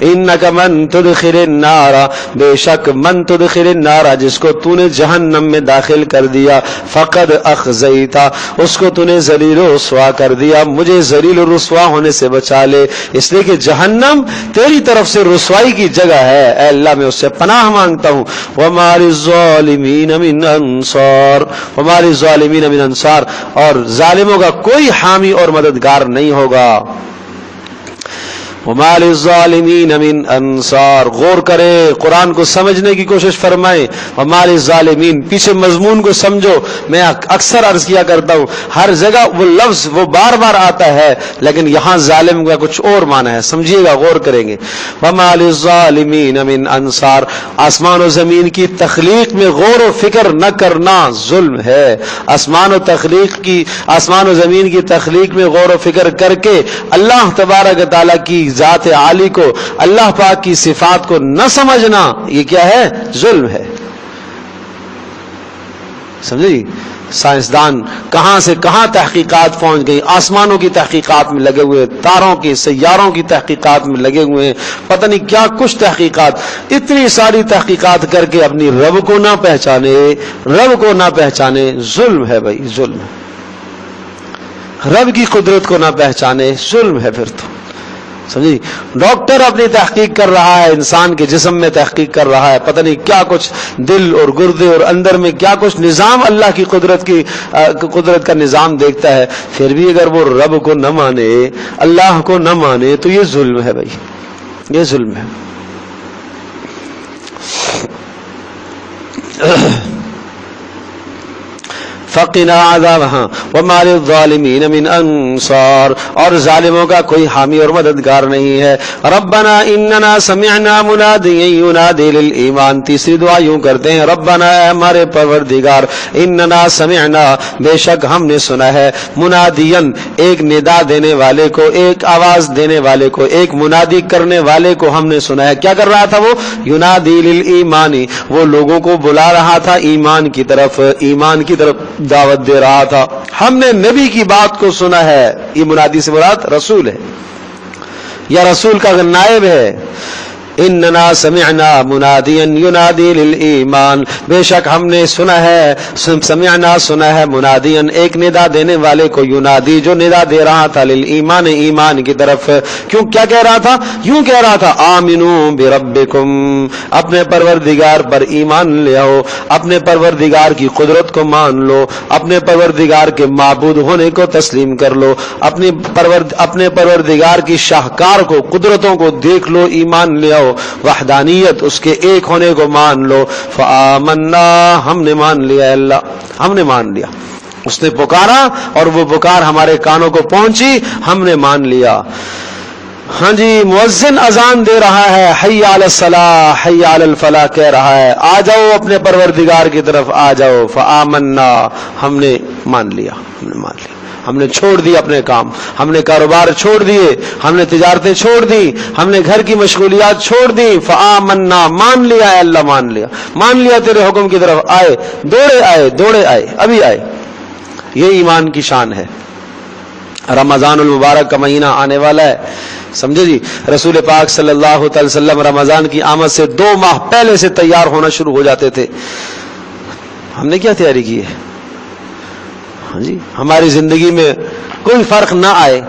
S1: انک من تدخل النار, بے شک من تدخل النار, جس کو تو نے جہنم میں داخل کر دیا, فقد اخزیتا, اس کو تو نے ذلیل و رسوا کر دیا. مجھے ذلیل و رسوا ہونے سے بچا لے, اس لیے کہ جہنم تیری طرف سے رسوائی کی جگہ ہے. اے اللہ میں اس سے پناہ مانگتا ہوں. وما للظالمین من انصار, وما للظالمین من انصار, اور ظالموں کا کوئی حامی اور مددگار نہیں ہوگا. وما للظالمین من انصار. غور کرے, قرآن کو سمجھنے کی کوشش فرمائیں. وما للظالمین, پیچھے مضمون کو سمجھو. میں اکثر عرض کیا کرتا ہوں, ہر جگہ وہ لفظ وہ بار بار آتا ہے, لیکن یہاں ظالم کا کچھ اور معنی ہے, سمجھیے گا, غور کریں گے. وما للظالمین من انصار. آسمان و زمین کی تخلیق میں غور و فکر نہ کرنا ظلم ہے. آسمان و زمین کی تخلیق میں غور و فکر کر کے اللہ تبارک تعالیٰ کی ذات عالی کو, اللہ پاک کی صفات کو نہ سمجھنا, یہ کیا ہے؟ ظلم ہے. سمجھے جی؟ سائنسدان کہاں سے کہاں تحقیقات پہنچ گئی, آسمانوں کی تحقیقات میں لگے ہوئے, تاروں کی, سیاروں کی تحقیقات میں لگے ہوئے ہیں, پتہ نہیں کیا کچھ تحقیقات. اتنی ساری تحقیقات کر کے اپنی رب کو نہ پہچانے, ظلم ہے بھائی, ظلم ہے. رب کی قدرت کو نہ پہچانے, ظلم ہے پھر تو. سمجھی؟ ڈاکٹر اپنی تحقیق کر رہا ہے, انسان کے جسم میں تحقیق کر رہا ہے, پتہ نہیں کیا کچھ دل اور گردے اور اندر میں کیا کچھ نظام, اللہ کی قدرت کا نظام دیکھتا ہے. پھر بھی اگر وہ رب کو نہ مانے, اللہ کو نہ مانے, تو یہ ظلم ہے بھائی, یہ ظلم ہے. فقنا عذابها وما للظالمین من انصار. اور ظالموں کا کوئی حامی اور مددگار نہیں ہے. ربنا اننا سمعنا منادیا ینادی للایمان. تیسری دعا یوں کرتے ہیں, ربنا اے ہمارے پروردگار, اننا سمعنا, بے شک ہم نے سنا ہے, منادین, ایک ندا دینے والے کو, ایک آواز دینے والے کو, ایک منادی کرنے والے کو ہم نے سنا ہے. کیا کر رہا تھا وہ؟ ینادی للایمان, وہ لوگوں کو بلا رہا تھا ایمان کی طرف دعوت دے رہا تھا. ہم نے نبی کی بات کو سنا ہے. یہ منادی سے مراد رسول ہے یا رسول کا نائب ہے. اننا سمعنا منادیا ینادی للایمان, بے شک ہم نے سنا ہے, سنا ہے منادیا, ایک ندا دینے والے کو, ینادی, جو ندا دے رہا تھا, للایمان, ایمان کی طرف. کیوں, کیا کہہ رہا تھا؟ یوں کہہ رہا تھا, آمنوا بربکم, اپنے پروردگار پر ایمان لے آؤ, اپنے پروردگار کی قدرت کو مان لو, اپنے پروردگار کے معبود ہونے کو تسلیم کر لو, اپنے پروردگار کی شاہکار کو, قدرتوں کو دیکھ لو, ایمان لے آؤ, وحدانیت, اس کے ایک ہونے کو مان لو. فآمنا, ہم نے مان لیا, اللہ ہم نے مان لیا. اس نے پکارا اور وہ پکار ہمارے کانوں کو پہنچی, ہم نے مان لیا. ہاں جی, مؤذن اذان دے رہا ہے, حی علی الصلاح حی علی الفلاح کہہ رہا ہے, آ جاؤ اپنے پروردگار کی طرف آ جاؤ. فآمنا, ہم نے مان لیا, ہم نے مان لیا, ہم نے چھوڑ دی اپنے کام, ہم نے کاروبار چھوڑ دیے, ہم نے تجارتیں چھوڑ دی, ہم نے گھر کی مشغولیات چھوڑ دی. فآمنا, مان لیا ہے اللہ, مان لیا تیرے حکم کی طرف آئے, دوڑے آئے, ابھی آئے. یہ ایمان کی شان ہے. رمضان المبارک کا مہینہ آنے والا ہے, سمجھے جی. رسول پاک صلی اللہ تعالی وسلم رمضان کی آمد سے 2 ماہ پہلے سے تیار ہونا شروع ہو جاتے تھے. ہم نے کیا تیاری کی ہے؟ ہاں جی, ہماری زندگی میں کوئی فرق نہ آئے,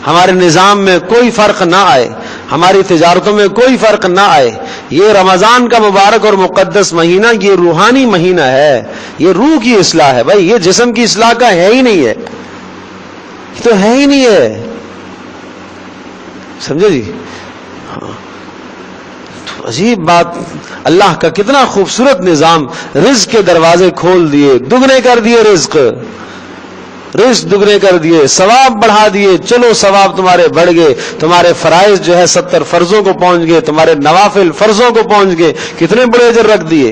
S1: ہمارے نظام میں کوئی فرق نہ آئے, ہماری تجارتوں میں کوئی فرق نہ آئے. یہ رمضان کا مبارک اور مقدس مہینہ, یہ روحانی مہینہ ہے, یہ روح کی اصلاح ہے بھائی. یہ جسم کی اصلاح کا ہے ہی نہیں ہے, تو ہے ہی نہیں ہے, سمجھے جی. عجیب بات, اللہ کا کتنا خوبصورت نظام. رزق کے دروازے کھول دیے, دگنے کر دیے رزق دگنے کر دیے, ثواب بڑھا دیے. چلو ثواب تمہارے بڑھ گئے, تمہارے فرائض جو ہے 70 فرضوں کو پہنچ گئے, تمہارے نوافل فرضوں کو پہنچ گئے. کتنے بڑے اجر رکھ دیے.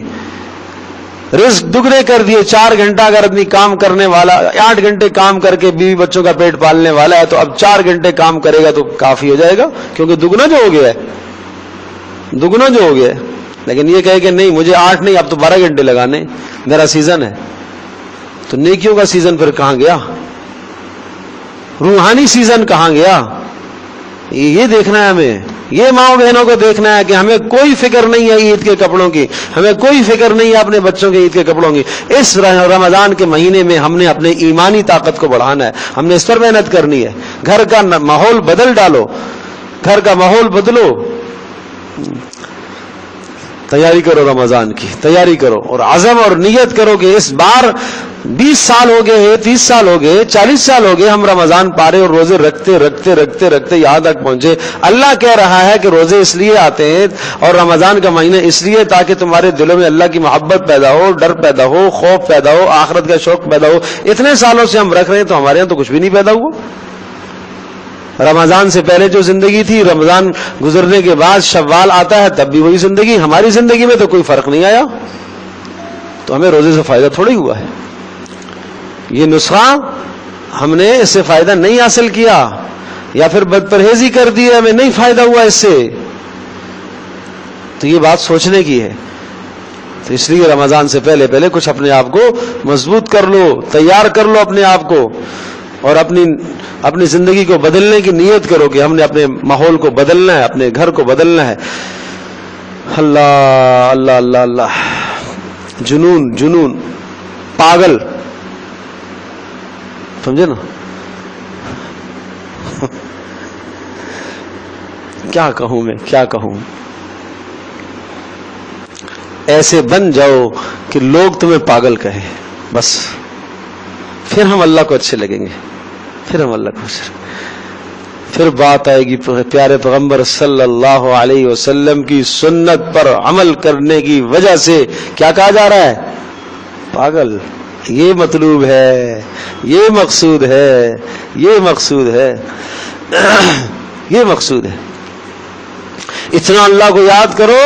S1: رزق دگنے کر دیے. 4 گھنٹہ اگر آدمی کام کرنے والا 8 گھنٹے کام کر کے بیوی بچوں کا پیٹ پالنے والا ہے, تو اب 4 گھنٹے کام کرے گا تو کافی ہو جائے گا, کیونکہ دگنا جو ہو گیا ہے. لیکن یہ کہے کہ نہیں, مجھے 8 نہیں, اب تو 12 گھنٹے لگانے, میرا سیزن ہے. تو نیکیوں کا سیزن پھر کہاں گیا؟ روحانی سیزن کہاں گیا؟ یہ دیکھنا ہے ہمیں. یہ ماں بہنوں کو دیکھنا ہے کہ ہمیں کوئی فکر نہیں ہے عید کے کپڑوں کی, ہمیں کوئی فکر نہیں ہے اپنے بچوں کے عید کے کپڑوں کی. اس رمضان کے مہینے میں ہم نے اپنے ایمانی طاقت کو بڑھانا ہے, ہم نے اس پر محنت کرنی ہے. گھر کا ماحول بدل ڈالو, گھر کا ماحول بدلو, تیاری کرو, رمضان کی تیاری کرو, اور عزم اور نیت کرو کہ اس بار 20 سال ہو گئے, 30 سال ہو گئے, 40 سال ہو گئے, ہم رمضان پارے اور روزے رکھتے رکھتے رکھتے رکھتے یہاں تک پہنچے. اللہ کہہ رہا ہے کہ روزے اس لیے آتے ہیں اور رمضان کا مہینہ اس لیے تاکہ تمہارے دلوں میں اللہ کی محبت پیدا ہو, ڈر پیدا ہو, خوف پیدا ہو, آخرت کا شوق پیدا ہو. اتنے سالوں سے ہم رکھ رہے ہیں تو ہمارے یہاں تو کچھ بھی نہیں پیدا ہوا. رمضان سے پہلے جو زندگی تھی, رمضان گزرنے کے بعد شوال آتا ہے تب بھی وہی زندگی. ہماری زندگی میں تو کوئی فرق نہیں آیا, تو ہمیں روزے سے فائدہ تھوڑی ہوا ہے. یہ نسخہ ہم نے اس سے فائدہ نہیں حاصل کیا, یا پھر بد پرہیزی کر دی, ہمیں نہیں فائدہ ہوا اس سے. تو یہ بات سوچنے کی ہے. تو اس لیے رمضان سے پہلے پہلے کچھ اپنے آپ کو مضبوط کر لو, تیار کر لو اپنے آپ کو, اور اپنی زندگی کو بدلنے کی نیت کرو کہ ہم نے اپنے ماحول کو بدلنا ہے, اپنے گھر کو بدلنا ہے. اللہ اللہ اللہ اللہ. جنون جنون, پاگل, سمجھے نا. کیا کہوں میں, کیا کہوں. ایسے بن جاؤ کہ لوگ تمہیں پاگل کہیں, بس پھر ہم اللہ کو اچھے لگیں گے, پھر ہم اللہ کو اچھے. پھر بات آئے گی پیارے پیغمبر صلی اللہ علیہ وسلم کی سنت پر عمل کرنے کی وجہ سے کیا کہا جا رہا ہے؟ پاگل. یہ مطلوب ہے, یہ مقصود ہے, یہ مقصود ہے, یہ مقصود ہے. اتنا اللہ کو یاد کرو,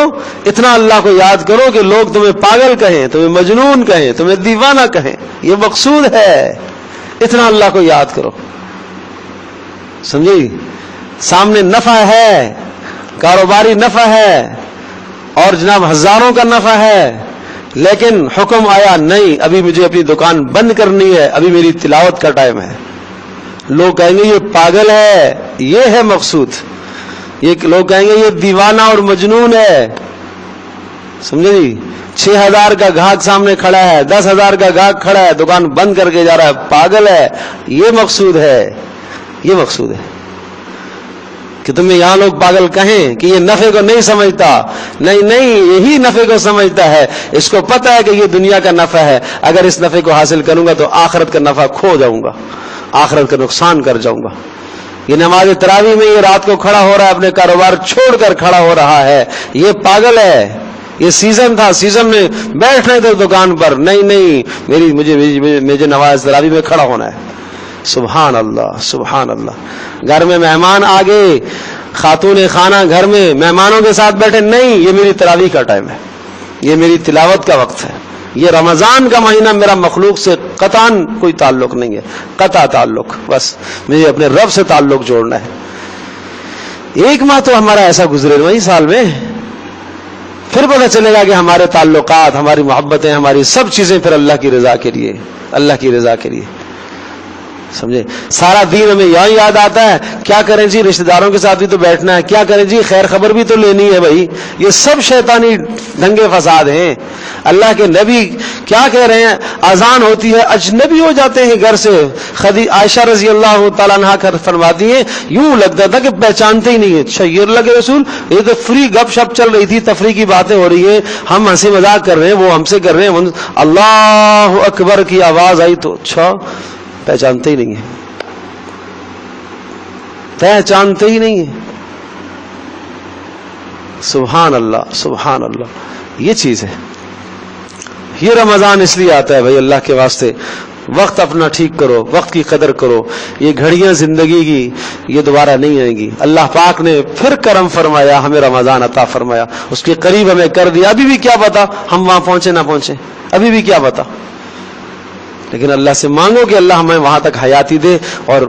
S1: اتنا اللہ کو یاد کرو کہ لوگ تمہیں پاگل کہیں, تمہیں مجنون کہیں, تمہیں دیوانہ کہیں. یہ مقصود ہے. اتنا اللہ کو یاد کرو, سمجھی. سامنے نفع ہے, کاروباری نفع ہے, اور جناب ہزاروں کا نفع ہے, لیکن حکم آیا نہیں, ابھی مجھے اپنی دکان بند کرنی ہے, ابھی میری تلاوت کا ٹائم ہے. لوگ کہیں گے یہ پاگل ہے, یہ ہے مقصود. یہ لوگ کہیں گے یہ دیوانہ اور مجنون ہے, سمجھے جی. 6,000 کا گاہک سامنے کھڑا ہے, 10,000 کا گاہک کھڑا ہے, دکان بند کر کے جا رہا ہے, پاگل ہے. یہ مقصود ہے, یہ مقصود ہے کہ تمہیں یہاں لوگ پاگل کہیں کہ یہ نفع کو نہیں سمجھتا. نہیں نہیں, یہی نفع کو سمجھتا ہے. اس کو پتا ہے کہ یہ دنیا کا نفع ہے, اگر اس نفع کو حاصل کروں گا تو آخرت کا نفع کھو جاؤں گا, آخرت کا نقصان کر جاؤں گا. یہ نماز تراویح میں یہ رات کو کھڑا ہو رہا ہے, اپنے کاروبار چھوڑ کر کھڑا ہو رہا ہے, یہ پاگل ہے. یہ سیزن تھا, سیزن میں بیٹھنے تھے دکان پر. نہیں نہیں, مجھے نماز تراویح میں کھڑا ہونا ہے. سبحان اللہ, سبحان اللہ. گھر میں مہمان آ گئے, خاتون خانہ گھر میں مہمانوں کے ساتھ بیٹھے, نہیں, یہ میری تراویح کا ٹائم ہے, یہ میری تلاوت کا وقت ہے. یہ رمضان کا مہینہ میرا مخلوق سے قطعاً کوئی تعلق نہیں ہے, قطع تعلق, بس مجھے اپنے رب سے تعلق جوڑنا ہے. 1 ماہ تو ہمارا ایسا گزرے وہی سال میں, پھر پتہ چلے گا کہ ہمارے تعلقات, ہماری محبتیں, ہماری سب چیزیں پھر اللہ کی رضا کے لیے, اللہ کی رضا کے لیے. سمجھے. سارا دین ہمیں یہاں یاد آتا ہے, کیا کریں جی, رشتہ داروں کے ساتھ بھی تو بیٹھنا ہے, کیا کریں جی, خیر خبر بھی تو لینی ہے بھائی. یہ سب شیطانی دنگے فساد ہیں. اللہ کے نبی کیا کہہ رہے ہیں, اذان ہوتی ہے, اجنبی ہو جاتے ہیں گھر سے. عائشہ رضی اللہ تعالیٰ عنہا فرماتی ہیں, یوں لگتا تھا کہ پہچانتے ہی نہیں ہے. اچھا یہ اللہ کے رسول, یہ تو فری گپ شپ چل رہی تھی, تفریح کی باتیں ہو رہی ہیں, ہم ہنسی مذاق کر رہے ہیں, وہ ہم سے کر رہے ہیں, اللہ اکبر کی آواز آئی تو اچھا پہچانتے ہی نہیں ہے, پہچانتے ہی نہیں ہے. سبحان اللہ, سبحان اللہ. یہ چیز ہے. یہ رمضان اس لیے آتا ہے بھائی, اللہ کے واسطے وقت اپنا ٹھیک کرو, وقت کی قدر کرو. یہ گھڑیاں زندگی کی یہ دوبارہ نہیں آئیں گی. اللہ پاک نے پھر کرم فرمایا, ہمیں رمضان عطا فرمایا, اس کے قریب ہمیں کر دیا. ابھی بھی کیا پتا ہم وہاں پہنچے نہ پہنچے, ابھی بھی کیا پتا, لیکن اللہ سے مانگو کہ اللہ ہمیں وہاں تک حیاتی دے. اور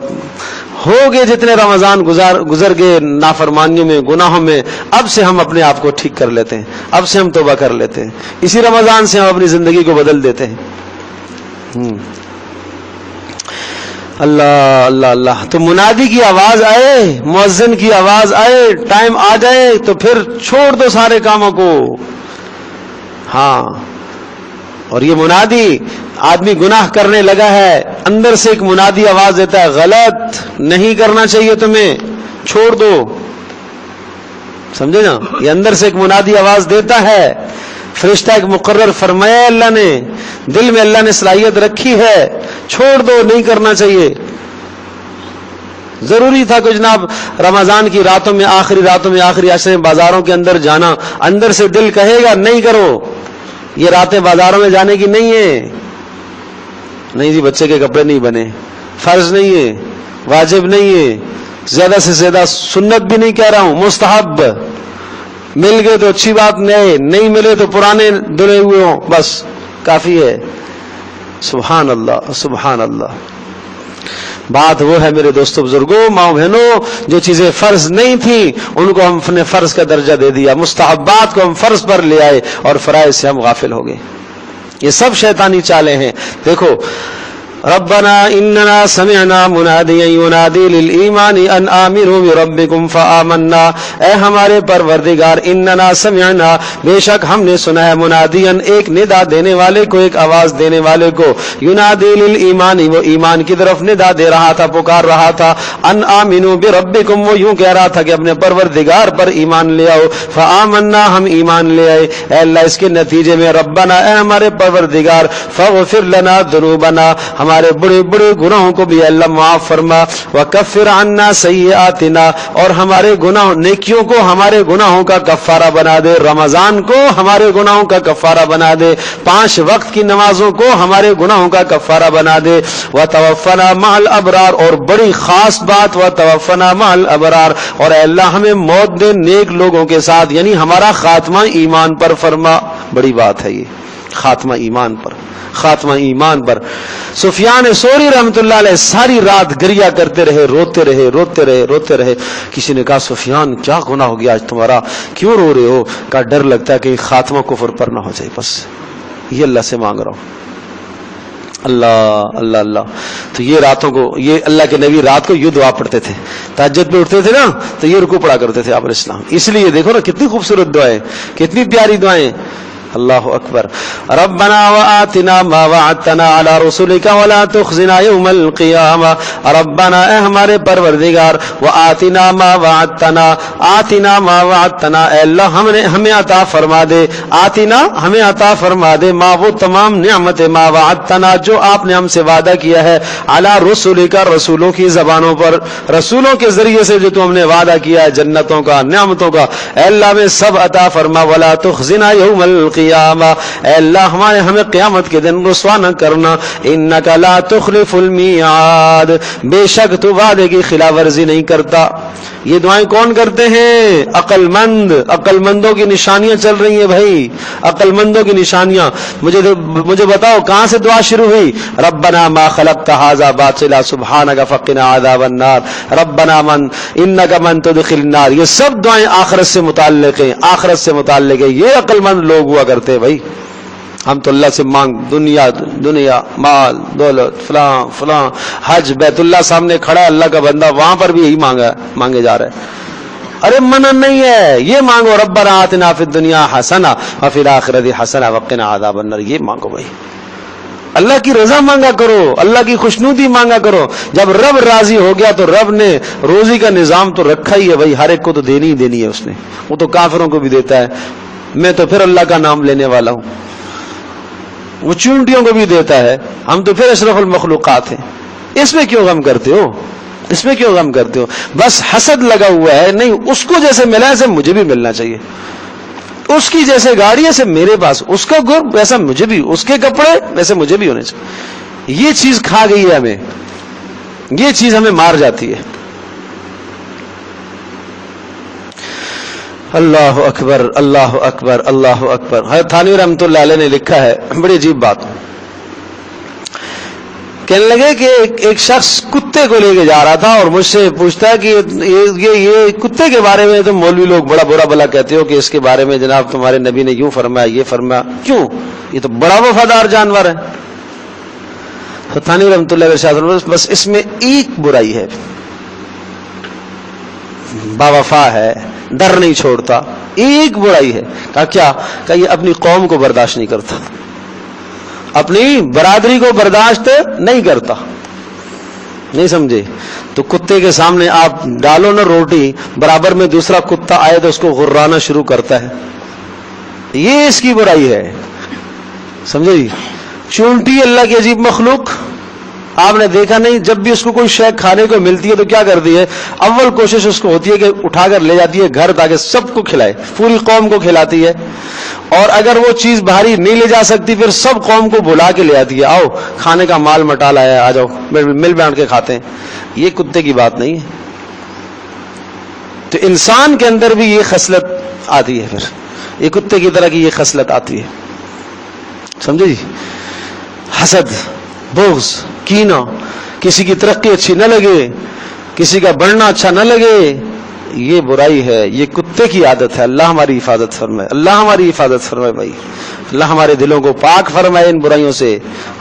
S1: ہو گئے جتنے رمضان گزر گئے نافرمانیوں میں, گناہوں میں, اب سے ہم اپنے آپ کو ٹھیک کر لیتے ہیں, اب سے ہم توبہ کر لیتے ہیں. اسی رمضان سے ہم اپنی زندگی کو بدل دیتے ہیں. اللہ اللہ اللہ. تو منادی کی آواز آئے, مؤذن کی آواز آئے, ٹائم آ جائے تو پھر چھوڑ دو سارے کاموں کو. ہاں, اور یہ منادی, آدمی گناہ کرنے لگا ہے, اندر سے ایک منادی آواز دیتا ہے, غلط نہیں کرنا چاہیے تمہیں, چھوڑ دو. سمجھے نا, یہ اندر سے ایک منادی آواز دیتا ہے. فرشتہ ایک مقرر فرمایا اللہ نے, دل میں اللہ نے صلاحیت رکھی ہے، چھوڑ دو، نہیں کرنا چاہیے۔ ضروری تھا کہ جناب رمضان کی راتوں میں، آخری راتوں میں، آخری عشرے میں بازاروں کے اندر جانا، اندر سے دل کہے گا نہیں کرو، یہ راتیں بازاروں میں جانے کی نہیں ہے۔ نہیں جی، بچے کے کپڑے نہیں بنے، فرض نہیں ہے، واجب نہیں ہے، زیادہ سے زیادہ سنت بھی نہیں کہہ رہا ہوں، مستحب، مل گئے تو اچھی بات، نہیں ملے تو پرانے دھلے ہوئے ہوں، بس کافی ہے۔ سبحان اللہ، سبحان اللہ۔ بات وہ ہے میرے دوستوں بزرگوں، ماں بہنوں، جو چیزیں فرض نہیں تھیں ان کو ہم نے فرض کا درجہ دے دیا، مستحبات کو ہم فرض پر لے آئے اور فرائض سے ہم غافل ہو گئے۔ یہ سب شیطانی چالیں ہیں۔ دیکھو، ربنا اننا سمعنا منادیا ینادی للایمان ان آمنوا بربکم فآمنا، اے ہمارے پروردگار، اننا سمعنا، بے شک ہم نے سنا ہے، منادیا، ایک ندا دینے والے کو، ایک آواز دینے والے کو، ینادی للایمان، وہ ایمان کی طرف ندا دے رہا تھا، پکار رہا تھا، ان آمنوا بربکم، وہ یوں کہہ رہا تھا کہ اپنے پروردگار پر ایمان لے آؤ، فآمنا، ہم ایمان لے آئے۔ اے اللہ، اس کے نتیجے میں ربنا، اے ہمارے پروردگار، فاغفر لنا ذنوبنا، ہمارے بڑے بڑے گناہوں کو بھی اللہ معاف فرما، وکفر عنا سیئاتنا، اور ہمارے گناہ، نیکیوں کو ہمارے گناہوں کا کفارہ بنا دے، رمضان کو ہمارے گناہوں کا کفارہ بنا دے، 5 وقت کی نمازوں کو ہمارے گناہوں کا کفارہ بنا دے، وتوفنا مع الابرار، اور بڑی خاص بات، وتوفنا مع الابرار، اور اے اللہ ہمیں موت دے نیک لوگوں کے ساتھ، یعنی ہمارا خاتمہ ایمان پر فرما۔ بڑی بات ہے یہ، خاتمہ ایمان پر، خاتمہ ایمان پر۔ سفیان ثوری رحمۃ اللہ علیہ ساری رات گریا کرتے رہے، روتے رہے، روتے رہے، روتے رہے۔ کسی نے کہا سفیان کیا گناہ ہو گیا آج تمہارا، کیوں رو رہے ہو؟ کہا ڈر لگتا ہے کہ خاتمہ کفر پر نہ ہو جائے، بس یہ اللہ سے مانگ رہا ہوں۔ اللہ اللہ اللہ۔ تو یہ راتوں کو، یہ اللہ کے نبی رات کو یہ دعا پڑھتے تھے، تہجد پہ اٹھتے تھے نا تو یہ رکوع پڑھا کرتے تھے آپ علیہ السلام۔ اس لیے دیکھو نا کتنی خوبصورت دعائیں، کتنی پیاری دعائیں۔ اللہ اکبر۔ ربنا وآتنا ما وعدتنا على رسلك ولا تخزنا يوم القيامة، ربنا اے ہمارے پروردگار، وآتنا ما وعدتنا، آتنا ما وعدتنا، اے اللہ ہمیں عطا فرما دے، آتنا ہمیں عطا فرما دے، ما وہ تمام نعمت، ما وعدتنا جو آپ نے ہم سے وعدہ کیا ہے، على رسلك رسولوں کی زبانوں پر، رسولوں کے ذریعے سے جو تم نے وعدہ کیا ہے جنتوں کا، نعمتوں کا، اے اللہ میں سب عطا فرما، ولا تخزنا يوم القيامة، اے اللہ ہمیں قیامت کے دن رسوا نہ کرنا، انک لا تخلف المیعاد، بے شک تو وعدے کی خلاف ورزی نہیں کرتا۔ یہ دعائیں کون کرتے ہیں؟ عقل مند۔ عقل مندوں کی نشانیاں چل رہی ہیں بھائی، عقل مندوں کی نشانیاں۔ مجھے بتاؤ کہاں سے دعا شروع ہوئی؟ ربنا ما خلقت هذا باطلا سبحانك فقنا عذاب النار، ربنا انک من تدخل النار۔ یہ سب دعائیں آخرت سے متعلق ہیں، آخرت سے متعلق ہے۔ یہ عقل مند لوگ ہوا کرتے ہیں بھائی۔ ہم تو اللہ سے مانگ، دنیا، مال، دولت، فلاں فلاں، حج، بیت اللہ سامنے کھڑا ہے اللہ کا بندہ، وہاں پر بھی یہی مانگے جا رہا ہے۔ ارے منع نہیں ہے، یہ مانگو ربنا آتنا فی الدنیا حسنہ وفی الآخرۃ حسنہ وقنا عذاب النار، یہ مانگو بھائی۔ اللہ کی رضا مانگا کرو، اللہ کی خوشنودی مانگا کرو۔ جب رب راضی ہو گیا تو رب نے روزی کا نظام تو رکھا ہی ہے بھائی، ہر ایک کو تو دینی ہی دینی ہے اس نے، وہ تو کافروں کو بھی دیتا ہے، میں تو پھر اللہ کا نام لینے والا ہوں، وہ چونٹیوں کو بھی دیتا ہے، ہم تو پھر اشرف المخلوقات ہیں۔ اس میں کیوں غم کرتے ہو؟ اس میں کیوں غم کرتے ہو؟ بس حسد لگا ہوا ہے، نہیں اس کو جیسے ملا ایسے مجھے بھی ملنا چاہیے، اس کی جیسے گاڑی ایسے میرے پاس، اس کا گھر ویسا مجھے بھی، اس کے کپڑے ویسے مجھے بھی ہونے چاہیے۔ یہ چیز کھا گئی ہے ہمیں، یہ چیز ہمیں مار جاتی ہے۔ اللہ اکبر، اللہ اکبر، اللہ اکبر۔ حضرت تھانوی رحمۃ اللہ علیہ نے لکھا ہے بڑی عجیب بات، کہنے لگے کہ ایک شخص کتے کو لے کے جا رہا تھا اور مجھ سے پوچھتا ہے کہ یہ کتے کے بارے میں تم مولوی لوگ بڑا برا بلا کہتے ہو کہ اس کے بارے میں جناب تمہارے نبی نے یوں فرمایا، یہ فرمایا، کیوں؟ یہ تو بڑا وفادار جانور ہے۔ تو تھانوی رحمۃ اللہ علیہ بس اس میں ایک برائی ہے، باوفا ہے، ڈر نہیں چھوڑتا، ایک برائی ہے۔ کہا کیا؟ کہ یہ اپنی قوم کو برداشت نہیں کرتا، اپنی برادری کو برداشت نہیں کرتا۔ نہیں سمجھے؟ تو کتے کے سامنے آپ ڈالو نا روٹی، برابر میں دوسرا کتا آئے تو اس کو غرانا شروع کرتا ہے، یہ اس کی برائی ہے، سمجھے جی؟ چونٹی اللہ کی عجیب مخلوق، آپ نے دیکھا نہیں جب بھی اس کو کوئی شے کھانے کو ملتی ہے تو کیا کرتی ہے؟ اول کوشش اس کو ہوتی ہے کہ اٹھا کر لے جاتی ہے گھر تاکہ سب کو کھلائے، پوری قوم کو کھلاتی ہے، اور اگر وہ چیز بھاری نہیں لے جا سکتی پھر سب قوم کو بلا کے لے آتی ہے، آؤ کھانے کا مال مٹال آیا ہے، آ جاؤ مل بیٹھ کے کھاتے ہیں۔ یہ کتے کی بات نہیں ہے۔ تو انسان کے اندر بھی یہ خصلت آتی ہے، پھر یہ کتے کی طرح کی یہ خصلت آتی ہے، سمجھے جی؟ حسد، بغض، کینہ، کسی کی ترقی اچھی نہ لگے، کسی کا بڑھنا اچھا نہ لگے، یہ برائی ہے، یہ کتے کی عادت ہے۔ اللہ ہماری حفاظت فرمائے، اللہ ہماری حفاظت فرمائے بھائی، اللہ ہمارے دلوں کو پاک فرمائے ان برائیوں سے۔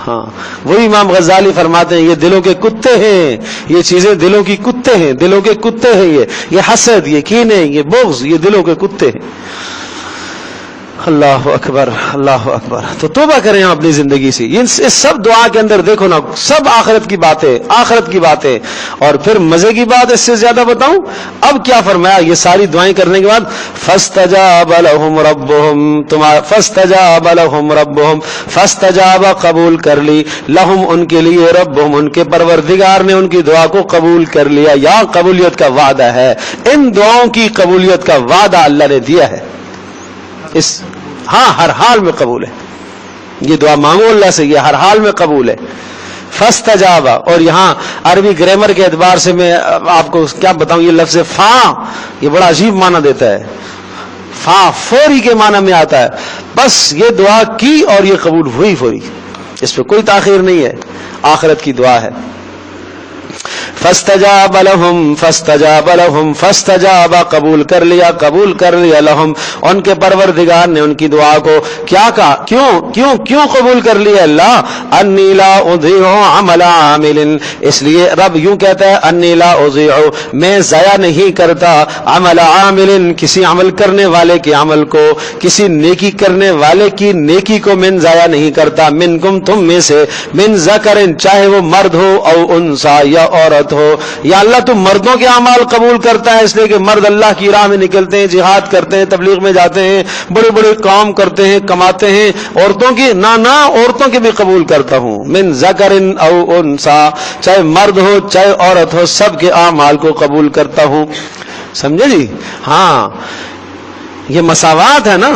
S1: ہاں وہی امام غزالی فرماتے ہیں یہ دلوں کے کتے ہیں، یہ چیزیں دلوں کی کتے ہیں، دلوں کے کتے ہیں، یہ حسد، یہ کینے، یہ بغض، یہ دلوں کے کتے ہیں۔ اللہ اکبر، اللہ اکبر۔ تو توبہ کریں آپ اپنی زندگی سے۔ اس سب دعا کے اندر دیکھو نا، سب آخرت کی باتیں، آخرت کی باتیں۔ اور پھر مزے کی بات اس سے زیادہ بتاؤں، اب کیا فرمایا یہ ساری دعائیں کرنے کے بعد؟ فاستجاب لهم ربهم، فاستجاب لهم ربهم، فاستجاب قبول کر لی، لهم ان کے لیے، ربهم ان کے پروردگار نے ان کی دعا کو قبول کر لیا۔ یا قبولیت کا وعدہ ہے، ان دعاؤں کی قبولیت کا وعدہ اللہ نے دیا ہے، ہاں ہر حال میں قبول ہے۔ یہ دعا مانگو اللہ سے، یہ ہر حال میں قبول ہے۔ فاستجاب، اور یہاں عربی گرامر کے اعتبار سے میں آپ کو کیا بتاؤں، یہ لفظ فا یہ بڑا عجیب معنی دیتا ہے۔ فا فوری کے معنی میں آتا ہے، بس یہ دعا کی اور یہ قبول ہوئی فوری، اس پہ کوئی تاخیر نہیں ہے، آخرت کی دعا ہے۔ فاستجاب لهم، فاستجاب لهم، فاستجاب قبول کر لیا، قبول کر لیا، لهم ان کے پروردگار نے ان کی دعا کو کیا کہا، کیوں قبول کر لیا اللہ؟ انی لا اضیع عمل عامل، اس لیے رب یوں کہتا ہے انی لا اضیع، میں ضائع نہیں کرتا، عمل عامل کسی عمل کرنے والے کے عمل کو، کسی نیکی کرنے والے کی نیکی کو من ضائع نہیں کرتا، منکم تم میں سے، من ذکر چاہے وہ مرد ہو او انثى یا عورت ہو۔ یا اللہ تم مردوں کے اعمال قبول کرتا ہے، اس لیے کہ مرد اللہ کی راہ میں نکلتے ہیں، جہاد کرتے ہیں، تبلیغ میں جاتے ہیں، بڑے بڑے کام کرتے ہیں، کماتے ہیں۔ عورتوں کی نہ عورتوں کے بھی قبول کرتا ہوں، من ذکر او انثى، چاہے مرد ہو چاہے عورت ہو، سب کے اعمال کو قبول کرتا ہوں، سمجھے جی؟ ہاں یہ مساوات ہے نا،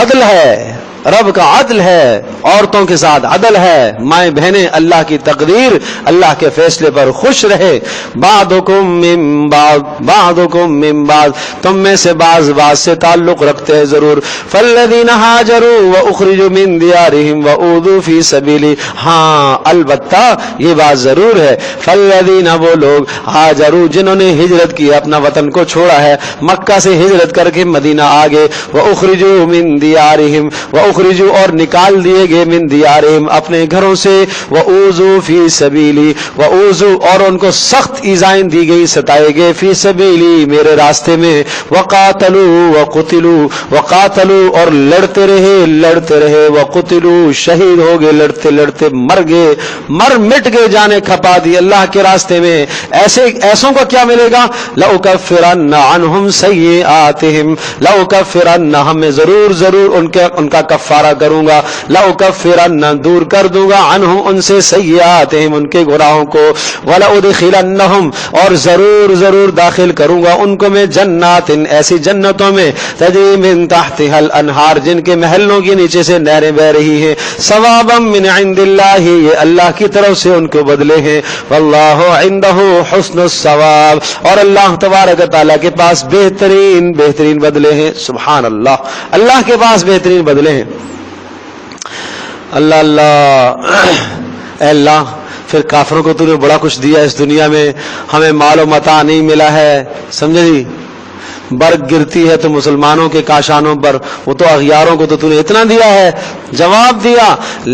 S1: عدل ہے، رب کا عدل ہے، عورتوں کے ساتھ عدل ہے، مائیں بہنیں اللہ کی تقدیر، اللہ کے فیصلے پر خوش رہے۔ بعضکم من بعض، بعضکم من بعض، تم میں سے بعض سے تعلق رکھتے ہیں ضرور۔ فالذین ہاجروا واخرجوا من دیارہم واوذوا فی سبیلی، ہاں البتہ یہ بات ضرور ہے، فالذین وہ لوگ ہاجروا جنہوں نے ہجرت کی، اپنا وطن کو چھوڑا ہے، مکہ سے ہجرت کر کے مدینہ آگے، واخرجوا من دیارہم، اخرجوا اور نکال دیے گئے، من دیارہم اپنے گھروں سے، واوذوا فی سبیلی، واوذوا اور ان کو سخت ایذائیں دی گئی، ستائے گئے، فی سبیلی میرے راستے میں، وقاتلوا وقتلوا، وقاتلوا اور لڑتے رہے، وقتلوا شہید ہو گئے، لڑتے لڑتے مر گئے، مٹ گئے، جانے کھپا دی اللہ کے راستے میں۔ ایسوں کو کیا ملے گا؟ لأکفرن عنہم سیئاتہم، لأکفرن ہمیں ضرور ان کا کفارہ کروں گا، لأکفرن دور کر دوں گا، عنہم ان سے، سیئاتہم ان کے گناہوں کو، ولأدخلنہم اور ضرور داخل کروں گا ان کو میں، جنات ایسی جنتوں میں، تجری من تحتها الانہار جن کے محلوں کے نیچے سے نہریں بہ رہی ہیں، ثوابا من عند اللہ یہ اللہ کی طرف سے ان کو بدلے ہیں، واللہ عنده حسن الثواب اور اللہ تبارک تعالیٰ کے پاس بہترین بدلے ہیں۔ سبحان اللہ، اللہ کے پاس بہترین بدلے ہیں۔ اللہ اے اللہ، پھر کافروں کو تو نے بڑا کچھ دیا اس دنیا میں، ہمیں مال و متاع نہیں ملا ہے، سمجھے جی؟ برگ گرتی ہے تو مسلمانوں کے کاشانوں پر، وہ تو اغیاروں کو تو نے اتنا دیا ہے۔ جواب دیا،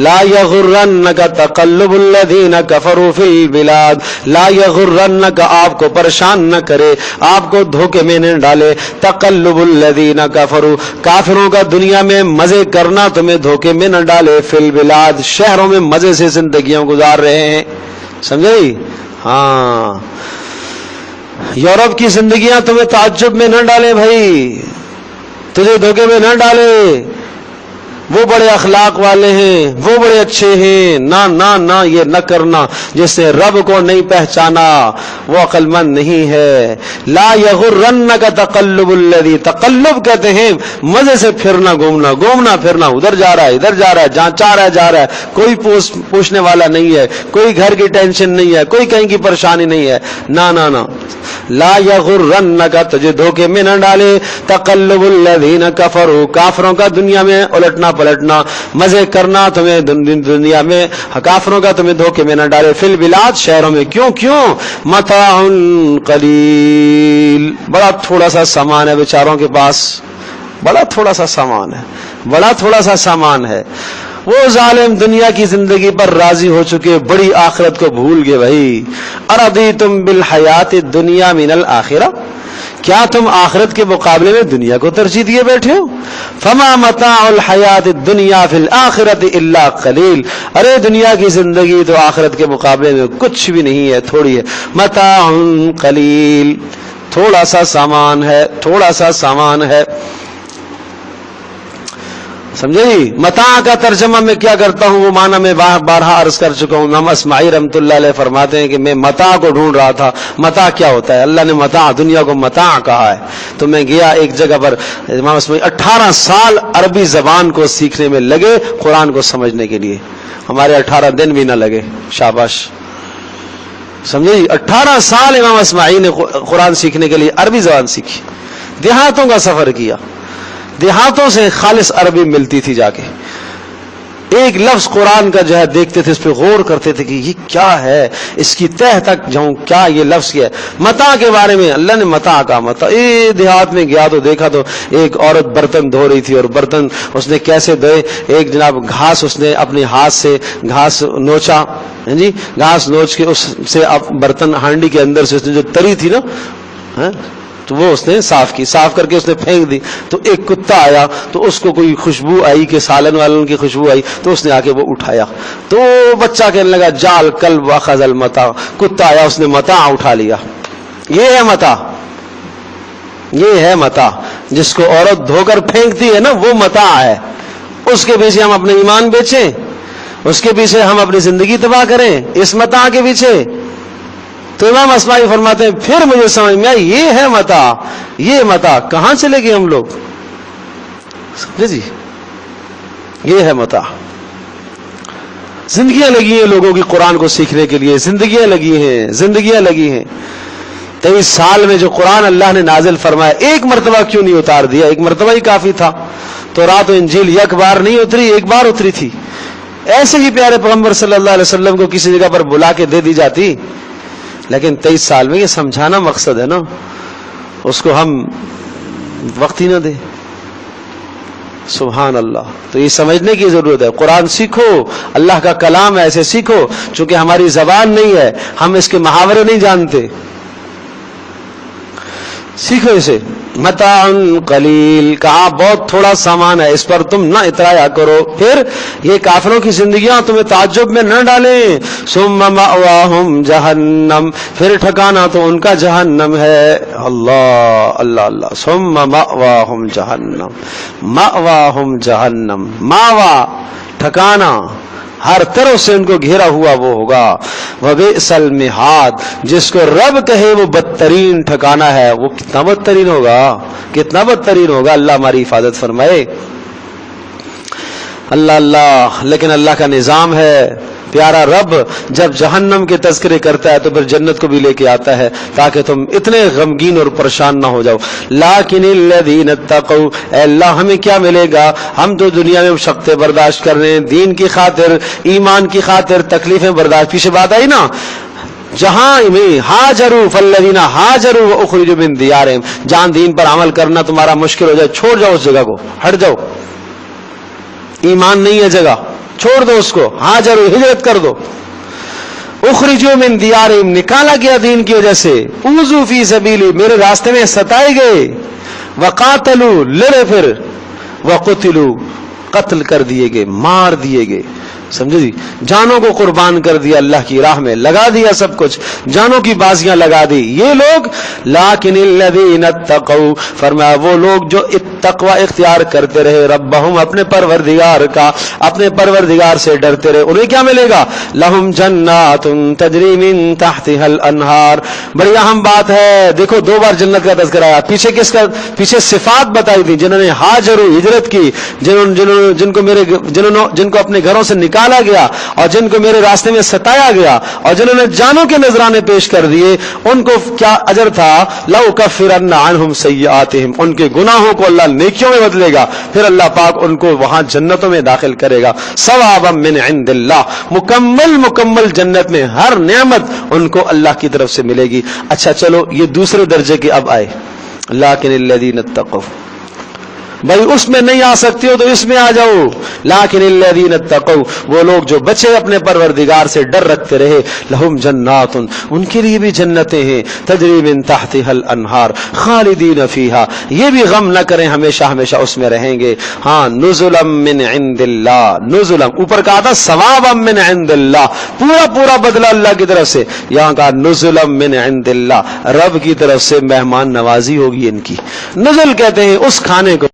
S1: لا یغرنک تقلب الذین کفروا فی البلاد، لا یغرنک آپ کو پریشان نہ کرے، آپ کو دھوکے میں نہ ڈالے، تقلب الذین کفروا کافروں کا دنیا میں مزے کرنا تمہیں دھوکے میں نہ ڈالے، فی البلاد شہروں میں مزے سے زندگیاں گزار رہے ہیں، سمجھے؟ ہاں یورپ کی زندگیاں تمہیں تعجب میں نہ ڈالے بھائی، تجھے دھوکے میں نہ ڈالے، وہ بڑے اخلاق والے ہیں، وہ بڑے اچھے ہیں، نہ نہ نہ یہ نہ کرنا. جس نے رب کو نہیں پہچانا وہ عقل مند نہیں ہے. لا یغرنک تقلب الذی، تقلب کہتے ہیں مزے سے پھرنا، گھومنا پھرنا، ادھر جا رہا ہے ادھر جا رہا ہے، جہاں چاہ رہا ہے جا رہا ہے، کوئی پوچھنے والا نہیں ہے، کوئی گھر کی ٹینشن نہیں ہے، کوئی کہیں کی پریشانی نہیں ہے. نہ نہ نہ، لا یغرنک، تجھے دھوکے میں نہ ڈالے تقلب الذین کفروا، کافروں کا دنیا میں الٹنا پلٹنا، مزے کرنا تمہیں دنیا میں، کافروں کا تمہیں دھوکے میں نہ ڈالے. فی البلاد، شہروں میں. کیوں؟ متاع قلیل، بڑا تھوڑا سا سامان ہے بیچاروں کے پاس، بڑا تھوڑا سا سامان ہے. وہ ظالم دنیا کی زندگی پر راضی ہو چکے، بڑی آخرت کو بھول گئے. بھائی ارضیتم بالحیات الدنیا من الآخرہ، کیا تم آخرت کے مقابلے میں دنیا کو ترجیح دیے بیٹھے ہو؟ فما متاع الحیات الدنیا فی الآخرۃ الا قلیل، ارے دنیا کی زندگی تو آخرت کے مقابلے میں کچھ بھی نہیں ہے، تھوڑی ہے. متاع قلیل، تھوڑا سا سامان ہے. سمجھے جی؟ متاع کا ترجمہ میں کیا کرتا ہوں وہ معنی میں بارہا عرض کر چکا ہوں. امام اسماعی رحمۃ اللہ علیہ فرماتے ہیں کہ میں متاع کو ڈھونڈ رہا تھا. متاع کیا ہوتا ہے؟ اللہ نے متاع، دنیا کو متاع کہا ہے. تو میں گیا ایک جگہ پر، امام اسماعی 18 سال عربی زبان کو سیکھنے میں لگے قرآن کو سمجھنے کے لیے. ہمارے 18 دن بھی نہ لگے. شاباش. سمجھے جی؟ 18 سال امام اسماعی نے قرآن سیکھنے کے لیے عربی زبان سیکھی. دیہاتوں کا سفر کیا، دیہاتوں سے خالص عربی ملتی تھی. جا کے ایک لفظ قرآن کا جو ہے دیکھتے تھے، اس پہ غور کرتے تھے کہ یہ کیا ہے، اس کی تہ تک جاؤں، کیا یہ لفظ کیا ہے. متاع کے بارے میں اللہ نے متاع کہا. متاع دیہات میں گیا تو دیکھا تو ایک عورت برتن دھو رہی تھی، اور برتن اس نے کیسے دھوئے، ایک جناب گھاس اس نے اپنے ہاتھ سے گھاس نوچا، جی گھاس نوچ کے اس سے برتن ہانڈی کے اندر سے اس نے جو تری تھی نا تو وہ اس نے صاف کی، صاف کر کے اس نے پھینک دی. تو ایک کتا آیا تو اس کو کوئی خوشبو آئی کہ سالن والن کی خوشبو آئی، تو اس نے آ کے وہ اٹھایا. تو بچہ کہنے لگا جال کلب واخذ المتاع، کتا آیا اس نے متاع اٹھا لیا. یہ ہے متاع جس کو عورت دھو کر پھینکتی ہے نا، وہ متاع ہے. اس کے پیچھے ہم اپنے ایمان بیچیں، اس کے پیچھے ہم اپنی زندگی تباہ کریں، اس متاع کے پیچھے. تو امام اسماعی فرماتے ہیں پھر مجھے سمجھ میں آئی یہ ہے متاع. یہ متاع کہاں چلے گئے ہم لوگ؟ سمجھے جی؟ یہ ہے متاع. زندگیاں لگی ہیں لوگوں کی قرآن کو سیکھنے کے لیے، زندگیاں لگی ہیں. 23 سال میں جو قرآن اللہ نے نازل فرمایا، ایک مرتبہ کیوں نہیں اتار دیا؟ ایک مرتبہ ہی کافی تھا. تو رات و انجیل یک بار نہیں اتری، ایک بار اتری تھی. ایسے ہی پیارے پیغمبر صلی اللہ علیہ وسلم کو کسی جگہ پر بلا کے دے دی جاتی، لیکن 23 سال میں یہ سمجھانا مقصد ہے نا، اس کو ہم وقت ہی نہ دیں. سبحان اللہ. تو یہ سمجھنے کی ضرورت ہے. قرآن سیکھو، اللہ کا کلام ہے، ایسے سیکھو. چونکہ ہماری زبان نہیں ہے، ہم اس کے محاورے نہیں جانتے. سیکھو اسے. متاع قلیل، کہا بہت تھوڑا سامان ہے، اس پر تم نہ اترایا کرو. پھر یہ کافروں کی زندگیاں تمہیں تعجب میں نہ ڈالیں. ثم مأواہم جہنم، پھر ٹھکانا تو ان کا جہنم ہے. اللہ اللہ اللہ. ثم مأواہم جہنم، مأواہم جہنم، ماوا ٹھکانا، ہر طرف سے ان کو گھیرا ہوا وہ ہوگا. وبئس المہاد، جس کو رب کہے وہ بدترین ٹھکانا ہے، وہ کتنا بدترین ہوگا. اللہ ہماری حفاظت فرمائے. اللہ اللہ. لیکن اللہ کا نظام ہے. پیارا رب جب جہنم کے تذکرے کرتا ہے تو پھر جنت کو بھی لے کے آتا ہے تاکہ تم اتنے غمگین اور پریشان نہ ہو جاؤ. لیکن الذین اتقوا، اے اللہ ہمیں کیا ملے گا؟ ہم تو دنیا میں مشقتیں برداشت کر رہے ہیں، دین کی خاطر، ایمان کی خاطر تکلیفیں برداشت. پیچھے بات آئی نا، جہاں میں ہاجروا فالذین ہاجروا واخرجوا من دیارہم، جہاں دین پر عمل کرنا تمہارا مشکل ہو جائے، چھوڑ جاؤ اس جگہ کو، ہٹ جاؤ. ایمان نہیں ہے جگہ، چھوڑ دو اس کو. ہاجروا، ہجرت کر دو. اخرجوا من دیارہم، نکالا گیا دین کی وجہ سے. اوذوا فی سبیلی، میرے راستے میں ستائے گئے. وقاتلوا، لڑے پھر. وقتلوا، قتل کر دیے گئے، مار دیے گئے. سمجھے جی, جانوں کو قربان کر دیا, اللہ کی راہ میں لگا دیا, سب کچھ جانوں کی بازیاں لگا دی یہ لوگ. لیکن الذین اتقوا, فرمایا وہ لوگ جو تقوی اختیار کرتے رہے, ربہم اپنے پروردگار کا, اپنے پروردگار سے ڈرتے رہے, انہیں کیا ملے گا؟ لہم جنات تجری من تحتها الانہار. بڑی اہم بات ہے, دیکھو دو بار جنت کا تذکرہ آیا, پیچھے کس کا, پیچھے صفات بتائی تھی, جنہوں نے ہاجروا ہجرت کی, جن کو اپنے گھروں سے نکالا گیا اور جن کو میرے راستے میں ستایا گیا اور جنہوں نے جانوں کے نذرانے پیش کر دیے, ان کو کیا اجر تھا؟ لَأُكَفِّرَنَّ عَنْهُمْ سَيِّئَاتِهِمْ, ان کے گناہوں کو اللہ نیکیوں میں بدلے گا, پھر اللہ پاک ان کو وہاں جنتوں میں داخل کرے گا. ثوابا من عند اللہ, مکمل جنت میں ہر نعمت ان کو اللہ کی طرف سے ملے گی. اچھا چلو یہ دوسرے درجے کے اب آئے. لیکن الذین اتقوا, بھائی اس میں نہیں آ سکتی ہو تو اس میں آ جاؤ. لیکن الذین اتقوا, وہ لوگ جو بچے اپنے پروردگار سے ڈر رکھتے رہے, لہم جنات, ان کے لیے بھی جنتیں ہیں, تجری من تحتها الانہار خالدین فیہا, یہ بھی غم نہ کریں ہمیشہ ہمیشہ اس میں رہیں گے. ہاں, نزلا من عند اللہ, نزلا اوپر کہا تھا ثوابا من عند اللہ, پورا بدلہ اللہ کی طرف سے, یہاں کہا نزلا من عند اللہ, رب کی طرف سے مہمان نوازی ہوگی ان کی. نزل کہتے ہیں اس کھانے کو